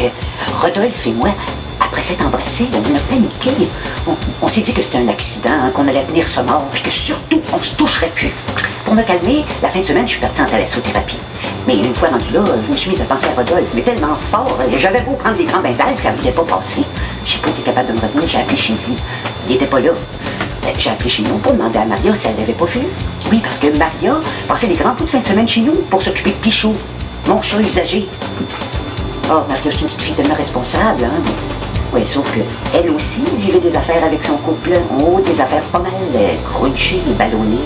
que Rodolphe et moi, après s'être embrassés, on a paniqué. On s'est dit que c'était un accident, qu'on allait venir se mort, puis que surtout, on se toucherait plus. Pour me calmer, la fin de semaine, je suis partie en thalassothérapie. Mais une fois rendu là, je me suis mise à penser à Rodolphe, mais tellement fort. J'avais beau prendre des grands bains d'algues, ça ne voulait pas passer. J'ai pas été capable de me retenir, j'ai appelé chez lui. Il était pas là. J'ai appelé chez nous pour demander à Maria si elle l'avait pas vu. Oui, parce que Maria passait des grands coups de fin de semaine chez nous pour s'occuper de Pichot, mon chat usagé. Oh, Maria, c'est une petite fille tellement responsable, hein? Oui, sauf que elle aussi vivait des affaires avec son couple. Oh, des affaires pas mal crunchées et ballonnées.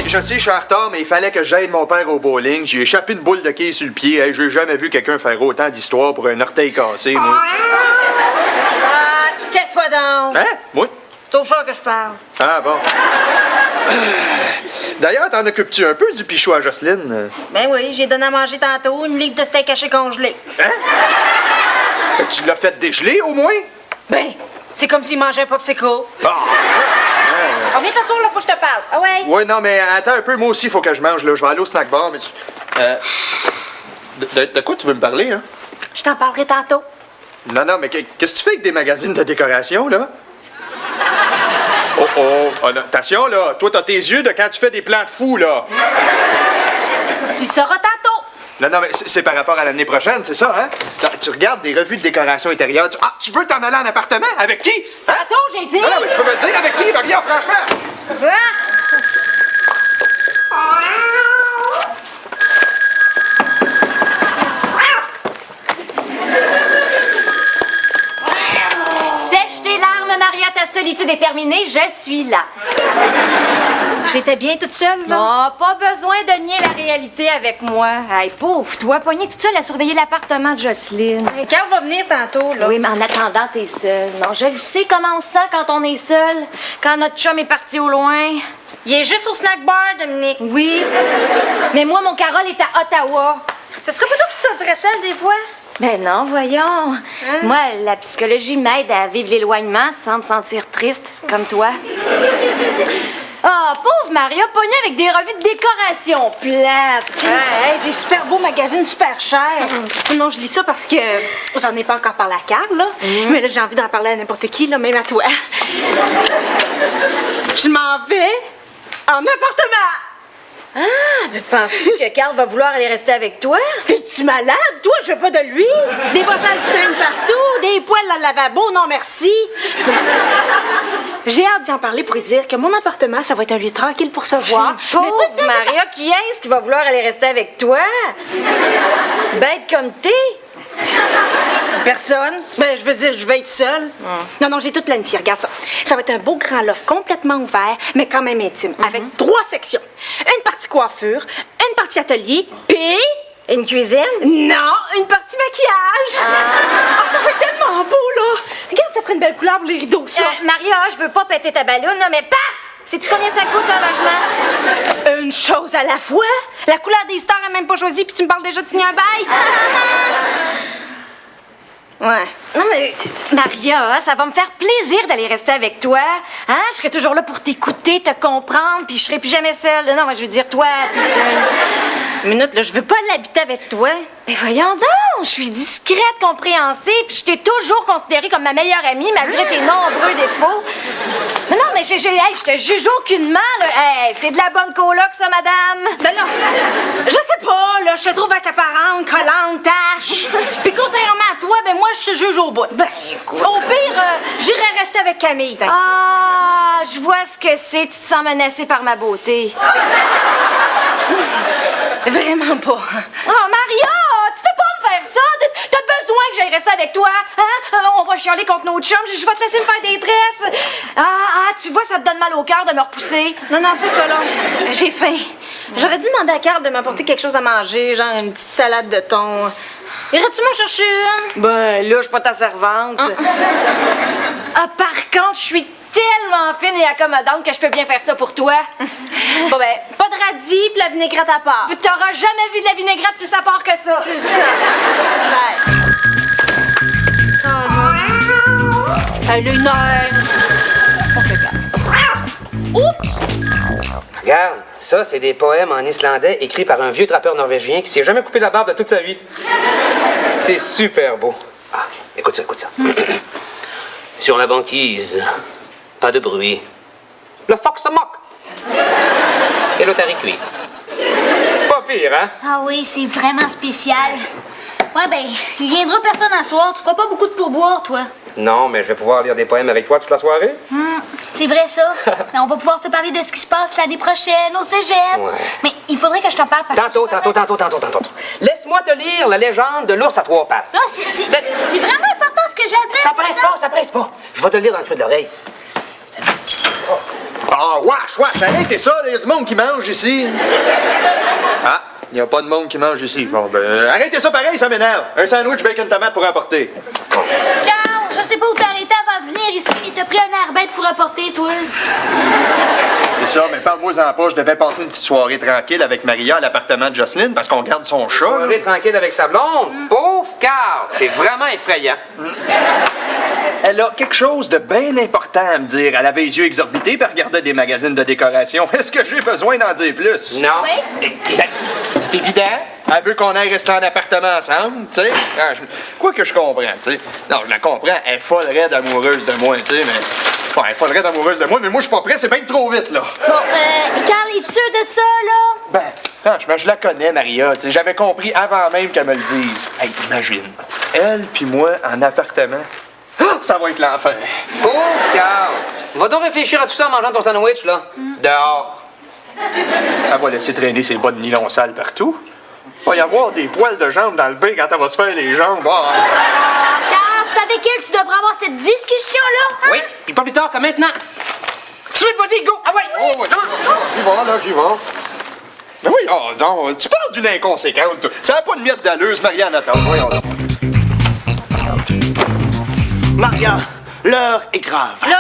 Je sais, je suis en retard, mais il fallait que j'aide mon père au bowling. J'ai échappé une boule de quille sur le pied. Hey, j'ai jamais vu quelqu'un faire autant d'histoires pour un orteil cassé, moi. Tais-toi donc! Hein? Oui? C'est au chat que je parle. Ah, bon. D'ailleurs, t'en occupes-tu un peu du pichot à Jocelyne? Ben oui, j'ai donné à manger tantôt une livre de steak haché congelé. Hein? Tu l'as fait dégeler, au moins? Ben, c'est comme s'il mangeait un popsicle. Ah! On vient t'asseoir là, faut que je te parle. Ah ouais? Oui, non, mais attends un peu, moi aussi, il faut que je mange, là. Je vais aller au snack bar, mais... De quoi tu veux me parler, hein? Je t'en parlerai tantôt. Non, mais qu'est-ce que tu fais avec des magazines de décoration, là? Oh, attention, là. Toi, t'as tes yeux de quand tu fais des plans de fou, là. Tu le sauras tantôt. Non, mais c'est par rapport à l'année prochaine, c'est ça, hein? Tu regardes des revues de décoration intérieure. Tu veux t'en aller en appartement? Avec qui? Hein? Tantôt, j'ai dit. Non, mais tu peux me le dire avec qui, Maria, franchement? Sèche tes larmes, Maria, ta solitude est terminée, je suis là. J'étais bien toute seule, là? Oh, pas besoin de nier la réalité avec moi. Hey, pauvre, toi, poignée toute seule à surveiller l'appartement de Jocelyne. Carl va venir tantôt, là. Oui, mais en attendant, t'es seule. Non, je le sais comment on se sent quand on est seul, quand notre chum est parti au loin. Il est juste au snack bar, Dominique. Oui, mais moi, mon Carole est à Ottawa. Ce serait pas toi qui te sentirais seule, des fois? Ben non, voyons. Moi, la psychologie m'aide à vivre l'éloignement sans me sentir triste, comme toi. Ah, pauvre Maria, pognée avec des revues de décoration plates. Hey, des super beaux magazines super chers. Non, je lis ça parce que j'en ai pas encore parlé à Carl, là. Mais là, j'ai envie d'en parler à n'importe qui, là, même à toi. Je m'en vais en appartement. Ah, mais penses-tu que Carl va vouloir aller rester avec toi? T'es-tu malade? Toi, je veux pas de lui. Des brossades qui traînent partout, des poils dans le lavabo, non merci. J'ai hâte d'y en parler pour lui dire que mon appartement, ça va être un lieu tranquille pour se voir. Pauvre Maria, qui est-ce qui va vouloir aller rester avec toi? Bête comme t'es. Personne. Ben, je veux dire, je vais être seule. Non, j'ai tout planifié. Regarde ça. Ça va être un beau grand loft complètement ouvert, mais quand même intime, avec 3 sections. Une partie coiffure, une partie atelier, puis... Une cuisine? Non, une partie maquillage. Ça va être tellement beau, là. Regarde, ça prend une belle couleur pour les rideaux, ça. Maria, je veux pas péter ta balloune, là, mais paf! Sais-tu combien ça coûte un logement? Une chose à la fois. La couleur des stars est même pas choisie, puis tu me parles déjà de signer un bail. Ouais. Non, mais Maria, ça va me faire plaisir d'aller rester avec toi. Hein? Je serai toujours là pour t'écouter, te comprendre, puis je serai plus jamais seule. Non, moi, je veux dire toi, plus seule. Une minute, là, je veux pas l'habiter avec toi. Mais voyons donc, je suis discrète, compréhensive, puis je t'ai toujours considérée comme ma meilleure amie, malgré tes nombreux défauts. Mais non, mais je te juge aucunement, là. Hey, c'est de la bonne coloc, ça, madame. Ben non, je sais pas, là, je te trouve accaparante, collante, tâche. Puis contrairement à toi, ben moi, je te juge au bout. Ben, écoute. Au pire, j'irai rester avec Camille. Ah, je vois ce que c'est, tu te sens menacée par ma beauté. Vraiment pas. Oh, Maria, tu peux pas me faire ça. T'as besoin que j'aille rester avec toi. Hein? On va à chialer contre nos chums. Je vais te laisser me faire des tresses. Tu vois, ça te donne mal au cœur de me repousser. Non, c'est pas ça, là. J'ai faim. J'aurais dû demander à Carl de m'apporter quelque chose à manger, genre une petite salade de thon. Irais-tu m'en chercher une? Ben, là, je suis pas ta servante. Par contre, je suis tellement fine et accommodante que je peux bien faire ça pour toi. Bon, ben, pas de radis pis la vinaigrette à part. Puis t'auras jamais vu de la vinaigrette plus à part que ça. C'est ça. Bye. Elle est une heure. On fait gaffe. Oups! Regarde, ça, c'est des poèmes en islandais écrits par un vieux trappeur norvégien qui s'est jamais coupé la barbe de toute sa vie. C'est super beau. Ah, écoute ça, écoute ça. Sur la banquise, pas de bruit. Le phoque se moque. Et l'otarie cuit. Pas pire, hein? Ah oui, c'est vraiment spécial. Ouais, ben, il viendra personne à soir. Tu feras pas beaucoup de pourboire, toi. Non, mais je vais pouvoir lire des poèmes avec toi toute la soirée. C'est vrai, ça. Mais on va pouvoir te parler de ce qui se passe l'année prochaine au cégep. Ouais. Mais il faudrait que je t'en parle. Parce que Tantôt. Laisse-moi te lire la légende de l'ours à trois pattes. Ah, c'est vraiment important ce que j'ai à dire. Ça presse pas. Je vais te le lire dans le creux de l'oreille. Ah, wesh, arrêtez ça, il y a du monde qui mange ici. Ah, il n'y a pas de monde qui mange ici. Bon, ben, arrêtez ça pareil, ça m'énerve. Un sandwich bacon tomate pour apporter. Carl, je sais pas où t'es arrêté avant de venir ici, mais t'as pris un air bête pour apporter, toi. C'est ça, mais parle-moi-en pas, je devais passer une petite soirée tranquille avec Maria à l'appartement de Jocelyne parce qu'on garde son chat. Soirée tranquille avec sa blonde. Pauvre Carl, c'est vraiment effrayant. Elle a quelque chose de bien important à me dire. Elle avait les yeux exorbités puis elle regardait des magazines de décoration. Est-ce que j'ai besoin d'en dire plus? Non. Oui? Ben, c'est évident. Elle veut qu'on aille rester en appartement ensemble, tu sais. Quoi que je comprends, tu sais. Non, je la comprends. Elle est folle raide amoureuse de moi, tu sais, mais... Bon, elle est folle raide amoureuse de moi, mais moi, je suis pas prêt, c'est bien trop vite, là. Bon, Carl, es-tu sûr de ça, là? Ben, franchement, je la connais, Maria, tu sais. J'avais compris avant même qu'elle me le dise. Hey, imagine. Elle puis moi en appartement. Ah, ça va être l'enfer. Pauvre Carl. Va donc réfléchir à tout ça en mangeant ton sandwich, là. Dehors. Elle va laisser traîner ses bas de nylon sales partout. Il va y avoir des poils de jambes dans le bain quand elle va se faire les jambes. Ah. Carl, c'est avec elle que tu devrais avoir cette discussion-là, hein? Oui, puis pas plus tard que maintenant. Tout de suite, vas-y, go! Ah ouais! Oh, ouais. J'y vais. Mais oui, oh, non, tu parles d'une inconséquente. Toi. Ça n'a pas de miette d'allure, Marianne, attends. Voyons donc. Maria, l'heure est grave. Là.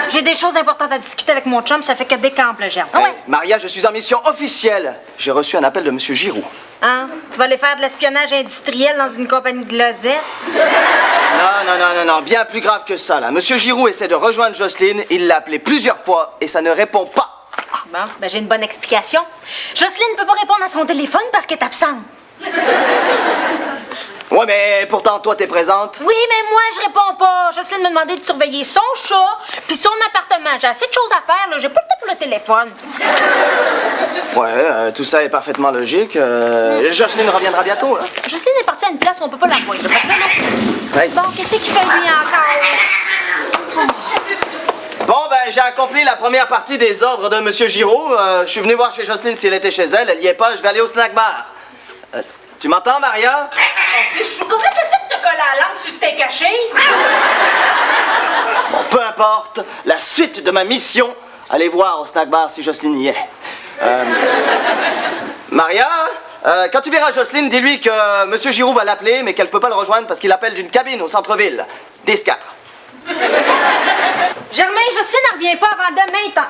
J'ai des choses importantes à discuter avec mon chum, ça fait que décampe, le germe. Hey, Maria, je suis en mission officielle. J'ai reçu un appel de M. Giroux. Hein? Tu vas aller faire de l'espionnage industriel dans une compagnie de losettes? Non, bien plus grave que ça, là. M. Giroux essaie de rejoindre Jocelyne, il l'a appelé plusieurs fois et ça ne répond pas. Bon, ben j'ai une bonne explication. Jocelyne ne peut pas répondre à son téléphone parce qu'elle est absente. Ouais, mais pourtant, toi, t'es présente. Oui, mais moi, je réponds pas. Jocelyne m'a demandé de surveiller son chat puis son appartement. J'ai assez de choses à faire, là. J'ai pas le temps pour le téléphone. Ouais, tout ça est parfaitement logique. Jocelyne reviendra bientôt, là. Jocelyne est partie à une place où on peut pas la voir. Ouais. Bon, qu'est-ce qu'il fait, lui, encore? Bon, ben, j'ai accompli la première partie des ordres de M. Giroux. Je suis venu voir chez Jocelyne si elle était chez elle. Elle y est pas, je vais aller au snack bar. Tu m'entends, Maria? Comment t'as fait de te coller à la langue sur ce t'es caché? Bon, peu importe. La suite de ma mission, allez voir au snack bar si Jocelyne y est. Maria, quand tu verras Jocelyne, dis-lui que M. Giroux va l'appeler, mais qu'elle peut pas le rejoindre parce qu'il appelle d'une cabine au centre-ville. 10-4. Germain, Jocelyne ne revient pas avant demain, temps.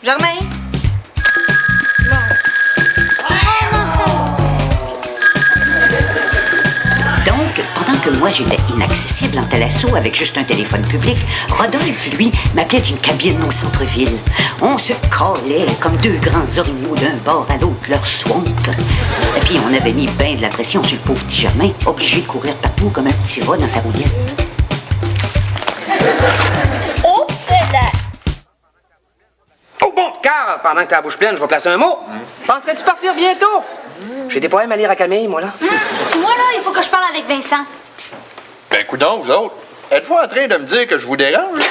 Germain? Donc, pendant que moi j'étais inaccessible en Talasso avec juste un téléphone public, Rodolphe, lui, m'appelait d'une cabine au centre-ville. On se collait comme deux grands orignaux d'un bord à l'autre leur swamp. Et puis on avait mis bien de la pression sur le pauvre petit Germain, obligé de courir partout comme un petit rat dans sa rouliette. Oh, là! Oh bon, Carl, pendant que t'as la bouche pleine, je vais placer un mot. Penserais-tu partir bientôt? J'ai des poèmes à lire à Camille, moi, là. Moi, là, il faut que je parle avec Vincent. Ben, coudonc, vous autres. Êtes-vous en train de me dire que je vous dérange?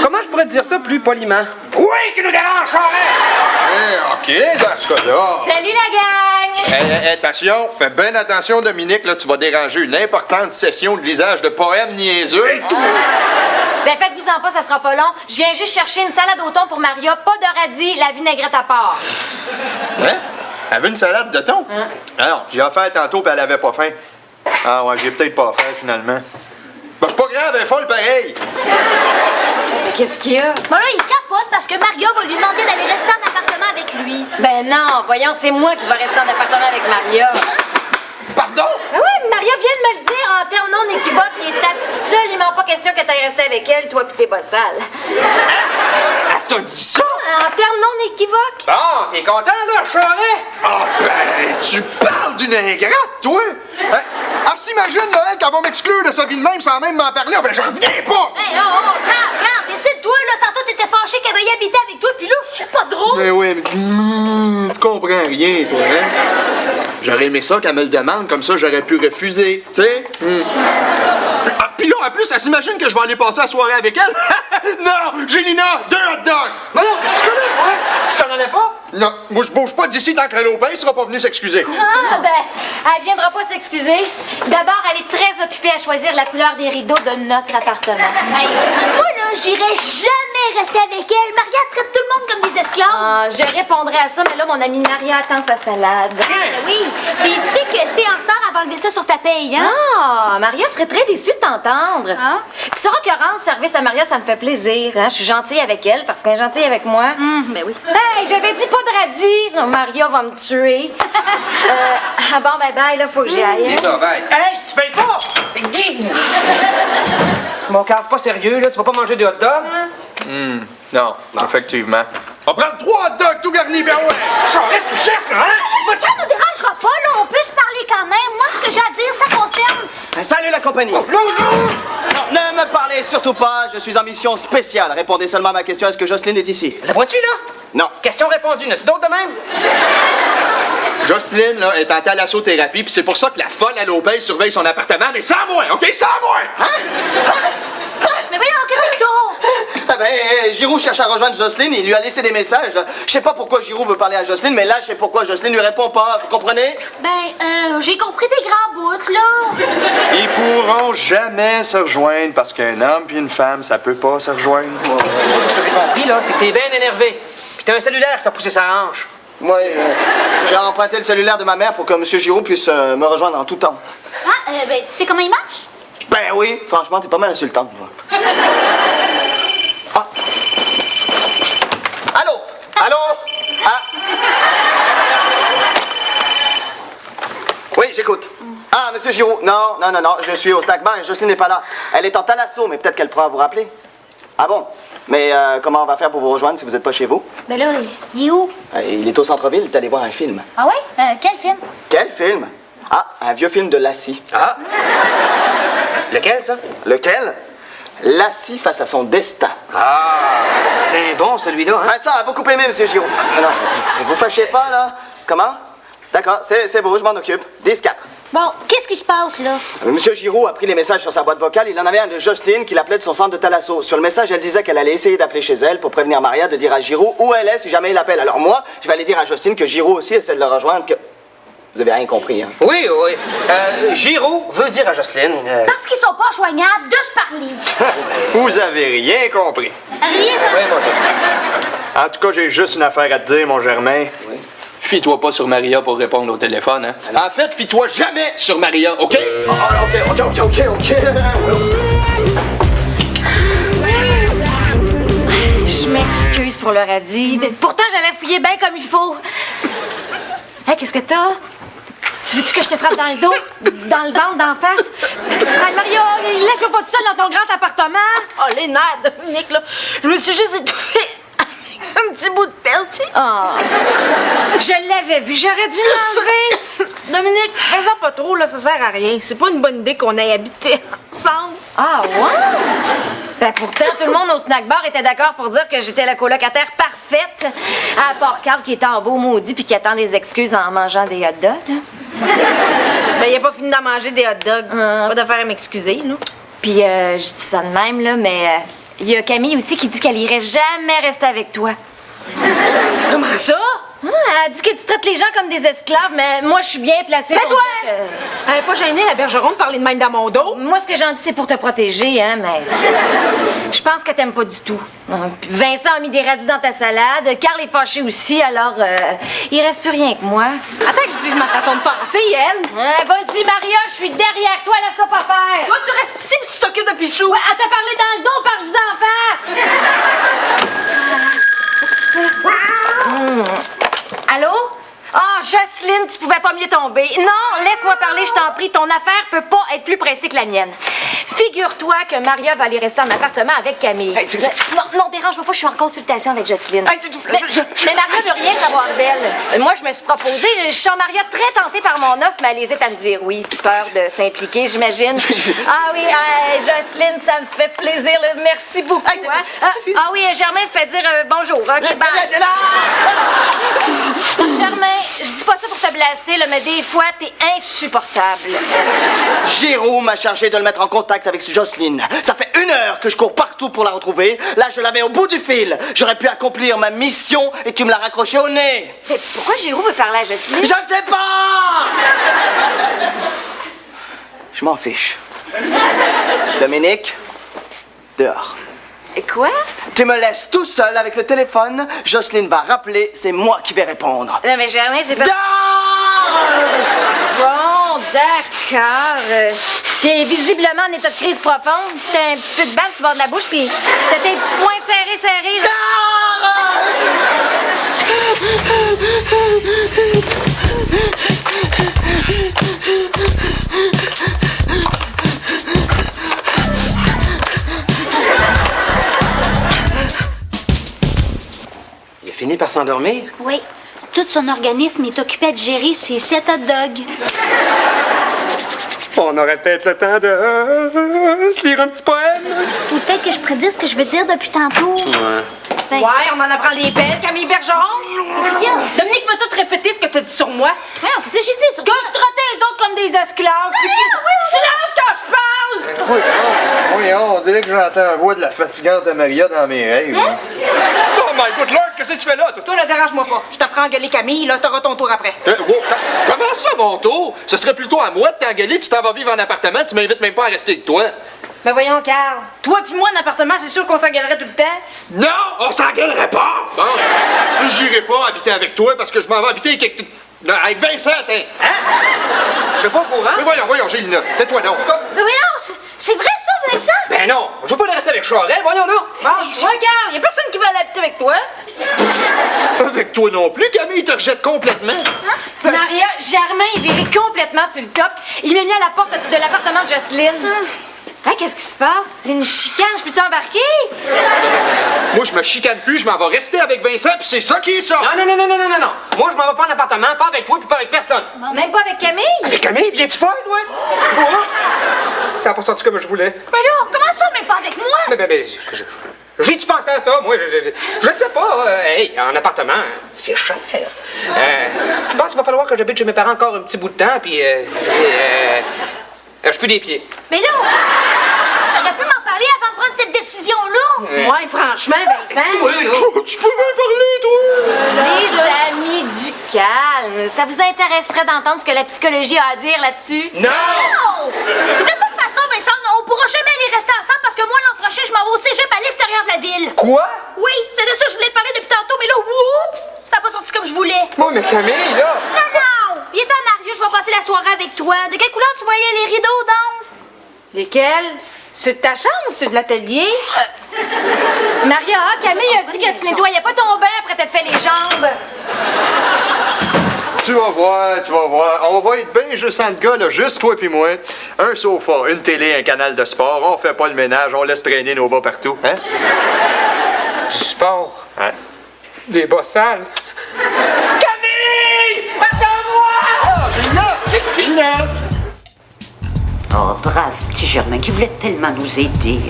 Comment je pourrais te dire ça plus poliment? Oui, tu nous déranges, Charest! OK, dans ce cas-là. Salut, la gang! Attention, fais bien attention, Dominique, là, tu vas déranger une importante session de lisage de poèmes niaiseux. Ben, faites-vous-en pas, ça sera pas long. Je viens juste chercher une salade au thon pour Maria, pas de radis, la vinaigrette à part. Hein? Elle veut une salade de thon? Alors, j'ai offert tantôt, puis elle avait pas faim. Ah ouais, j'ai peut-être pas faim, finalement. Ben, c'est pas grave, elle est folle pareil. Qu'est-ce qu'il y a? Bon là, il capote parce que Maria va lui demander d'aller rester en appartement avec lui. Ben non, voyons, c'est moi qui vais rester en appartement avec Maria. Pardon? Ben oui, Maria vient de me le dire en termes non équivoques. Il est absolument pas question que t'ailles rester avec elle, toi pis tes bossales. Elle t'a dit ça? En termes non équivoques? Bon, t'es content, là, Charest? Ah ben, tu parles d'une ingrate, toi? Hein? Ah, s'imagine, là, elle, qu'elle va m'exclure de sa vie de même sans même m'en parler. Ah, ben, j'en reviens pas! Hey, regarde, décide-toi, là, tantôt t'étais fâché qu'elle veuille habiter avec toi, puis là, je sais pas drôle. Ben oui, mais tu comprends rien, toi, hein? J'aurais aimé ça qu'elle me le demande, comme ça, j'aurais pu refuser, tu sais? Puis là, en plus, elle s'imagine que je vais aller passer la soirée avec elle? Non! Gélina, 2 hot dogs! Non, tu connais, ouais? Tu t'en allais pas? Non, moi, je bouge pas d'ici tant que Lopin sera pas venu s'excuser. Ah, ben, elle viendra pas s'excuser. D'abord, elle est très occupée à choisir la couleur des rideaux de notre appartement. Hey, moi, là, j'irai jamais rester avec elle. Maria traite tout le monde comme des esclaves. Ah, je répondrai à ça, mais là, mon amie Maria attend sa salade. Oui, puis tu sais que si t'es en retard, elle va enlever ça sur ta paye, hein? Ah, Maria serait très déçue de t'entendre. Ah. Tu sauras que rendre service à Maria, ça me fait plaisir. Hein? Je suis gentille avec elle parce qu'elle est gentille avec moi. Ben oui. Hey, j'avais dit pas de radis. Non, Maria va me tuer. Ah bon, bye, là, faut que j'y aille. C'est ça, bye. Hey, tu payes pas! Mon casse pas sérieux, là. Tu vas pas manger de hot dog? Non, effectivement. On va prendre 3 hot dogs tout garnis, ben ouais! Charest, tu me cherches, là, hein? Ça nous dérangera pas, là. On peut se parler quand même. Moi, ce que j'ai à dire, ça concerne... Salut la compagnie. Non, non! Ne me parlez surtout pas, je suis en mission spéciale. Répondez seulement à ma question, est-ce que Jocelyne est ici? La vois-tu, là? Non. Question répondue. N'as-tu d'autres de même? Jocelyne, là, est en thalassothérapie, puis c'est pour ça que la folle à Lopin surveille son appartement, mais sans moi, OK? Sans moi! Hein? Mais voyons, qu'est-ce que t'as? Ah ben, Giroux cherche à rejoindre Jocelyne, il lui a laissé des messages. Je sais pas pourquoi Giroux veut parler à Jocelyne, mais là, je sais pourquoi Jocelyne lui répond pas. Vous comprenez? Ben, j'ai compris des grands bouts, là. Ils pourront jamais se rejoindre parce qu'un homme puis une femme, ça peut pas se rejoindre. Ce que j'ai compris, là, c'est que t'es bien énervé. Puis t'as un cellulaire qui t'a poussé sa hanche. Moi, j'ai emprunté le cellulaire de ma mère pour que M. Giroux puisse me rejoindre en tout temps. Ah, ben, tu sais comment il marche? Ben oui, franchement, t'es pas mal insultante, moi. Ah. Allô? Allô? Ah. Oui, j'écoute. Ah, Monsieur Giroux, non, je suis au snack bar et Jocelyne n'est pas là. Elle est en thalasso, mais peut-être qu'elle pourra vous rappeler. Ah bon? Mais comment on va faire pour vous rejoindre si vous n'êtes pas chez vous? Ben là, il est où? Il est au centre-ville, il est allé voir un film. Ah ouais? Quel film? Quel film? Ah, un vieux film de Lassie. Ah! Lequel, ça? Lequel? Lassie face à son destin. Ah! C'était un bon, celui-là, hein? Ah, ça, a beaucoup aimé, Monsieur Giroux. Non, vous fâchez pas, là? Comment? D'accord, c'est beau, je m'en occupe. 10-4. Bon, qu'est-ce qui se passe, là? Monsieur Giroux a pris les messages sur sa boîte vocale. Il en avait un de Jocelyne qui l'appelait de son centre de thalasso. Sur le message, elle disait qu'elle allait essayer d'appeler chez elle pour prévenir Maria de dire à Giroux où elle est si jamais il l'appelle. Alors moi, je vais aller dire à Jocelyne que Giroux aussi essaie de le rejoindre, que... Vous avez rien compris, hein? Oui, oui. Giroux veut dire à Jocelyne... Parce qu'ils sont pas joignables de se parler. Vous avez rien compris. Rien de... Oui, mon En tout cas, j'ai juste une affaire à te dire, mon Germain. Oui. Fie-toi pas sur Maria pour répondre au téléphone, hein? En fait, fie-toi jamais sur Maria, OK? OK. Je m'excuse pour le radis. Pourtant, j'avais fouillé bien comme il faut. Hey, qu'est-ce que t'as? Tu veux-tu que je te frappe dans le dos? Dans le ventre, d'en face? Hey, Maria, laisse-moi pas tout seul dans ton grand appartement. Oh, les nerfs, Dominique, là. Je me suis juste étouffée avec un petit bout de persil. Ah. Je l'avais vu, j'aurais dû l'enlever. Dominique, fais-en pas trop, là, ça sert à rien. C'est pas une bonne idée qu'on aille habiter ensemble. Ah, ouais? Ben pourtant, tout le monde au snack bar était d'accord pour dire que j'étais la colocataire parfaite, à part Carl qui était en beau maudit puis qui attend des excuses en mangeant des hot dogs. Ben, il a pas fini d'en manger des hot dogs. Pas d'affaire à m'excuser, là. Puis, je dis ça de même, là, mais il y a Camille aussi qui dit qu'elle irait jamais rester avec toi. Comment ça? Elle dit que tu traites les gens comme des esclaves, mais moi, je suis bien placée pour Tais-toi! dire que... Elle n'est pas gênée, la bergeron, de parler de même dans mon dos. Moi, ce que j'en dis, c'est pour te protéger, hein, mais... Je pense que t'aimes pas du tout. Puis Vincent a mis des radis dans ta salade, Carl est fâché aussi, alors il reste plus rien que moi. Attends que je dise ma façon de penser, elle. Vas-y, Maria, je suis derrière toi, laisse-toi pas faire. Toi, tu restes ici puis tu t'occupes de Pichou. Ouais, elle t'a parlé dans le dos, parle-y d'en face. Allô? Ah, Jocelyne, tu pouvais pas mieux tomber. Non, laisse-moi parler, je t'en prie. Ton affaire peut pas être plus pressée que la mienne. Figure-toi que Maria va aller rester en appartement avec Camille. Hey, Non, dérange-moi pas, je suis en consultation avec Jocelyne. Hey, Mais Maria veut rien savoir d'elle. Moi, je me suis proposée. Je sens Maria très tentée par mon offre, mais elle hésite à me dire oui. Peur de s'impliquer, j'imagine. Ah oui, Jocelyne, ça me fait plaisir. Là. Merci beaucoup. Hey, Hein? Ah oui, Germain me fait dire bonjour. OK, bye. Germain, je dis pas ça pour te blaster, là, mais des fois, t'es insupportable. Giroux m'a chargé de le mettre en contact avec Jocelyne. Ça fait 1 heure que je cours partout pour la retrouver. Là, je l'avais au bout du fil. J'aurais pu accomplir ma mission et tu me l'as raccroché au nez. Mais pourquoi Giroux veut parler à Jocelyne? Je ne sais pas! Je m'en fiche. Dominique, dehors. Et quoi? Tu me laisses tout seul avec le téléphone. Jocelyne va rappeler, c'est moi qui vais répondre. Non, mais Germain, c'est pas... Dehors! Bon, d'accord. T'es visiblement en état de crise profonde. T'as un petit peu de balle sur le bord de la bouche, puis t'as tes petits poings serrés. Il a fini par s'endormir? Oui. Tout son organisme est occupé à digérer ses 7 hot dogs. On aurait peut-être le temps de se lire un petit poème. Ou peut-être que je prédis ce que je veux dire depuis tantôt. Ouais. Ben, Ouais, on en apprend des belles, Camille Bergeron. qu'est-ce qu'il y a? Dominique m'a tout répété ce que t'as dit sur moi. Voyons, qu'est-ce que j'ai dit sur Que je traitais les autres comme des esclaves. Puis que... Silence quand je parle! Oui, on dirait que j'entends la voix de la fatigante de Maria dans mes rêves. Hein? Oh my good lord, qu'est-ce que tu fais là? Toi, ne dérange-moi pas. Je t'apprends à gueuler Camille, là, t'auras ton tour après. Comment ça, mon tour? Ce serait plutôt à moi de t'engueuler, tu t'en vas vivre en appartement, tu m'invites même pas à rester avec toi. Ben voyons, Carl. Toi puis moi, en appartement, c'est sûr qu'on s'engueulerait tout le temps. Non, on s'engueulerait pas! Bon, j'irai pas habiter avec toi parce que je m'en vais habiter avec Vincent, hein? Je suis pas au courant. Mais voyons, Gélina, tais-toi donc. Mais voyons, c'est vrai ça, Vincent? Ben non, je veux pas le rester avec Charest, voyons donc. Bon, tu vois, Carl, y a personne qui veut aller habiter avec toi. Avec toi non plus, Camille te rejette complètement. Maria, Germain est viré complètement sur le top. Il m'a mis à la porte de l'appartement de Jocelyne. Hein, qu'est-ce qui se passe? C'est une chicane, je peux-tu embarquer? Moi, je me chicane plus, je m'en vais rester avec Vincent, puis c'est ça qui est ça. Non. Moi, je m'en vais pas en appartement, pas avec toi, puis pas avec personne. Même pas avec Camille? Avec Camille, viens-tu folle, toi? Ça n'a pas sorti comme je voulais. Mais là, comment ça, mais pas avec moi? Mais j'ai-tu pensé à ça? Moi, je ne sais pas. Hey, en appartement, c'est cher. Je pense qu'il va falloir que j'habite chez mes parents encore un petit bout de temps, puis je pue des pieds. Mais là, t'aurais pu m'en parler avant de prendre cette décision-là. Ouais, franchement, Vincent. Oui, là. Tu peux bien parler, toi. Les amis, du calme. Ça vous intéresserait d'entendre ce que la psychologie a à dire là-dessus? Non! Non! De toute façon, Vincent, on pourra jamais aller rester ensemble parce que moi, l'an prochain, je m'en vais au cégep à l'extérieur de la ville. Quoi? Oui, c'est de ça que je voulais te parler depuis tantôt, mais là, oups, ça n'a pas sorti comme je voulais. Moi, mais Camille, là. Non! Viens à Mario, je vais passer la soirée avec toi. De quelle couleur tu voyais les rideaux, donc? Lesquels? Ceux de ta chambre ou ceux de l'atelier? Maria, Camille a dit que tu nettoyais pas ton bain après t'être fait les jambes. Tu vas voir. On va être bien juste entre gars, là, juste toi puis moi. Un sofa, une télé, un canal de sport. On fait pas le ménage, on laisse traîner nos bas partout, hein? Du sport. Hein? Des bas sales. Camille! Attends-moi! Oh, Gélina! Oh, brave petit Germain qui voulait tellement nous aider.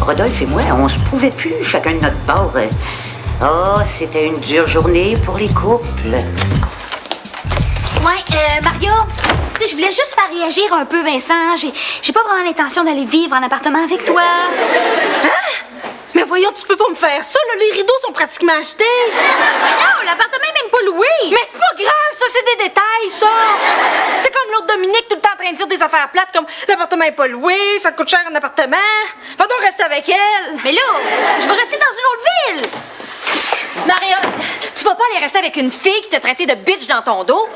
Rodolphe et moi, on se pouvait plus, chacun de notre bord. Oh, c'était une dure journée pour les couples. Ouais, Mario, tu sais, je voulais juste faire réagir un peu Vincent. J'ai pas vraiment l'intention d'aller vivre en appartement avec toi. Hein? Mais voyons, tu peux pas me faire ça, là. Les rideaux sont pratiquement achetés. Non, l'appartement est même pas loué. Mais c'est pas grave, ça, c'est des détails, ça. C'est comme l'autre Dominique, tout le temps en train de dire des affaires plates, comme l'appartement est pas loué, ça te coûte cher un appartement. Va donc rester avec elle. Mais là, je vais rester dans une autre ville. Maria, tu vas pas aller rester avec une fille qui t'a traité de bitch dans ton dos?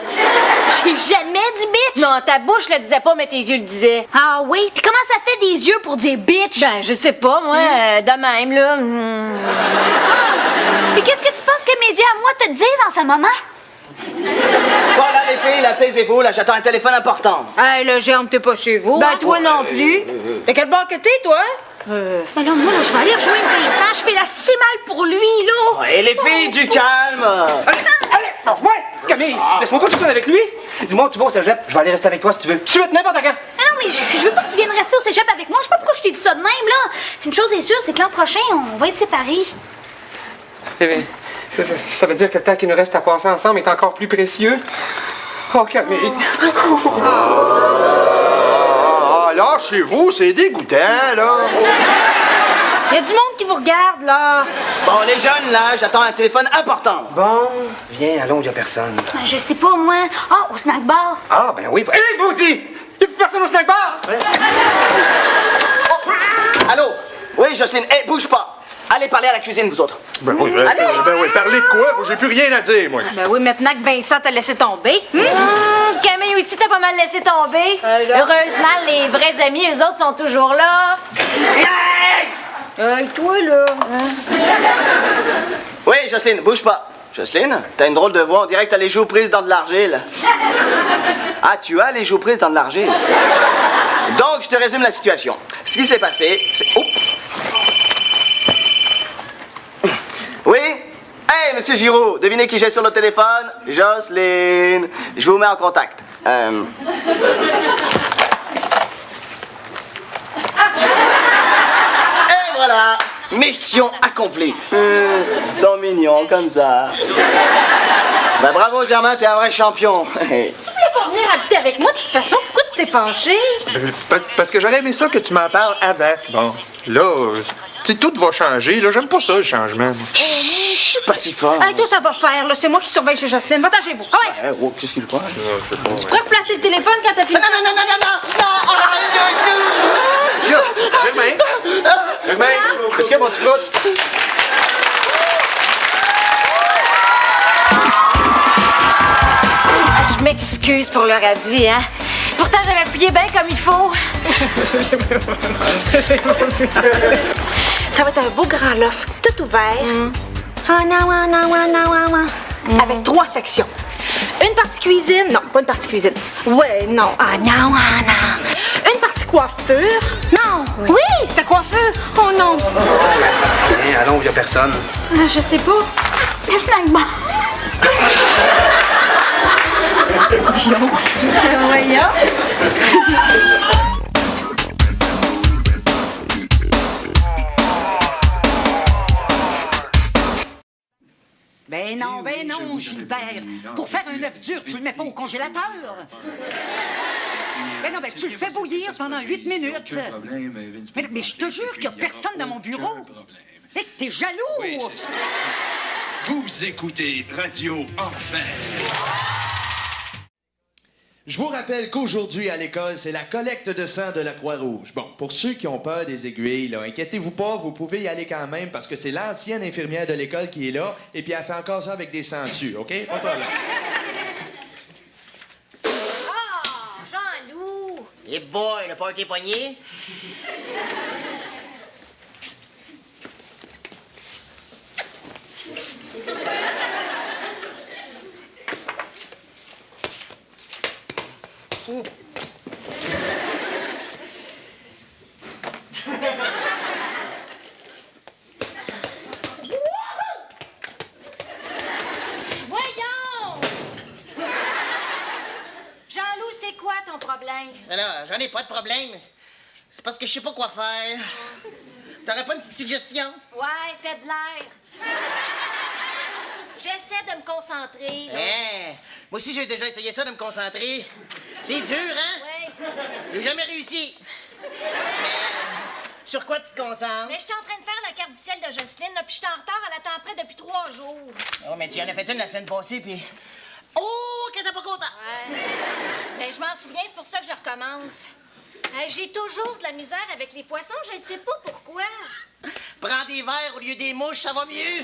J'ai jamais dit bitch. Non, ta bouche le disait pas, mais tes yeux le disaient. Ah oui? Puis comment ça fait des yeux pour dire bitch? Ben, je sais pas, moi, de même, là. Puis qu'est-ce que tu penses que mes yeux à moi te disent en ce moment? Voilà, les filles, là, taisez-vous, là, j'attends un téléphone important. Hey, le géant, t'es pas chez vous. Ben, toi non plus. De quel bord que t'es, toi? Ben là, moi, là, je vais aller rejoindre Vincent. Je fais la si mal pour lui, là. Et les filles, du calme. Allez, non, ouais, Camille, laisse-moi pas tout seul avec lui. Dis-moi, tu vas au cégep, je vais aller rester avec toi si tu veux. Tu veux n'importe quand. Ah non, mais je veux pas que tu viennes rester au cégep avec moi. Je sais pas pourquoi je t'ai dit ça de même, là. Une chose est sûre, c'est que l'an prochain, on va être séparés. Eh bien, ça veut dire que le temps qu'il nous reste à passer ensemble est encore plus précieux. Oh, Camille. Là, chez vous, c'est dégoûtant, là. Il y a du monde qui vous regarde, là. Bon, les jeunes, là, j'attends un téléphone important. Bon, viens, allons, il y a personne. Je sais pas, moi. Ah, au snack bar. Ah, ben oui. Hé, maudit! Y'a plus personne au snack bar! Allô? Oui, Jocelyne, hé, bouge pas. Allez parler à la cuisine, vous autres. Ben oui, parlez de quoi? Moi, j'ai plus rien à dire, moi. Ben oui, maintenant que Vincent t'a laissé tomber. Camille aussi, t'as pas mal laissé tomber. Heureusement, les vrais amis, eux autres, sont toujours là. Toi, là. Oui, Jocelyne, bouge pas. Jocelyne, t'as une drôle de voix, on dirait que t'as les joues prises dans de l'argile. Ah, tu as les joues prises dans de l'argile. Donc, je te résume la situation. Ce qui s'est passé, c'est... Oh. Oui? Hey, monsieur Giraud, devinez qui j'ai sur le téléphone? Jocelyne. Je vous mets en contact. Et voilà, mission accomplie. Ils sont mignons comme ça. Ben bravo Germain, t'es un vrai champion. Tu voulais pas venir habiter avec moi, de toute façon, pourquoi tu t'es penché? Parce que j'aurais aimé ça que tu m'en parles avant. Bon, là, tu sais, tout va changer. Là, j'aime pas ça, le changement. Chut, pas si fort. Hey, toi, ça va faire, là. C'est moi qui surveille chez Jocelyne. Va-t'en chez vous. Ah ouais. Qu'est-ce qu'il fait? Tu pourrais replacer le téléphone quand t'as fini? Non. Qu'est-ce qu'il y a? Germain, qu'est-ce qu'il y a, mon petit pote? Je m'excuse pour leur dit, hein. Pourtant, j'avais fouillé bien comme il faut. Ça va être un beau grand loft, tout ouvert. Avec 3 sections. Une partie cuisine. Non, pas une partie cuisine. Ouais, non. Une partie coiffure. Non. Oui, c'est coiffure. Oh non. Viens, allons, il y a personne. Je sais pas. Le snack bar. Voyons. Ben non, Gilbert. Pour faire un œuf dur, tu le mets pas au congélateur. Ben non, tu le fais bouillir pendant 8 minutes. Mais je te jure qu'il y a personne dans mon bureau. Hé, t'es jaloux! Oui, c'est ça. Vous écoutez Radio Enfer. Je vous rappelle qu'aujourd'hui à l'école, c'est la collecte de sang de la Croix-Rouge. Bon, pour ceux qui ont peur des aiguilles, là, inquiétez-vous pas, vous pouvez y aller quand même parce que c'est l'ancienne infirmière de l'école qui est là et puis elle fait encore ça avec des sangsues, OK? Pas de problème. Oh, Jean-Loup! Eh boy, le pas été pogné? Voyons! Jean-Loup, c'est quoi ton problème? Mais là, j'en ai pas de problème. C'est parce que je sais pas quoi faire. T'aurais pas une petite suggestion? Ouais, fais de l'air. J'essaie de me concentrer. là. Hein? Moi aussi, j'ai déjà essayé ça de me concentrer. C'est dur, hein? Ouais. J'ai jamais réussi. Mais, sur quoi tu te concentres? Mais je suis en train de faire la la carte du ciel de Jocelyne, là, puis je suis en retard, elle attend près depuis 3 jours. Oh, mais tu en as fait une la semaine passée, puis... Oh, qu'elle était pas contente! Ouais. Ben, je m'en souviens, c'est pour ça que je recommence. J'ai toujours de la misère avec les poissons, je ne sais pas pourquoi. Prends des verres au lieu des mouches, ça va mieux!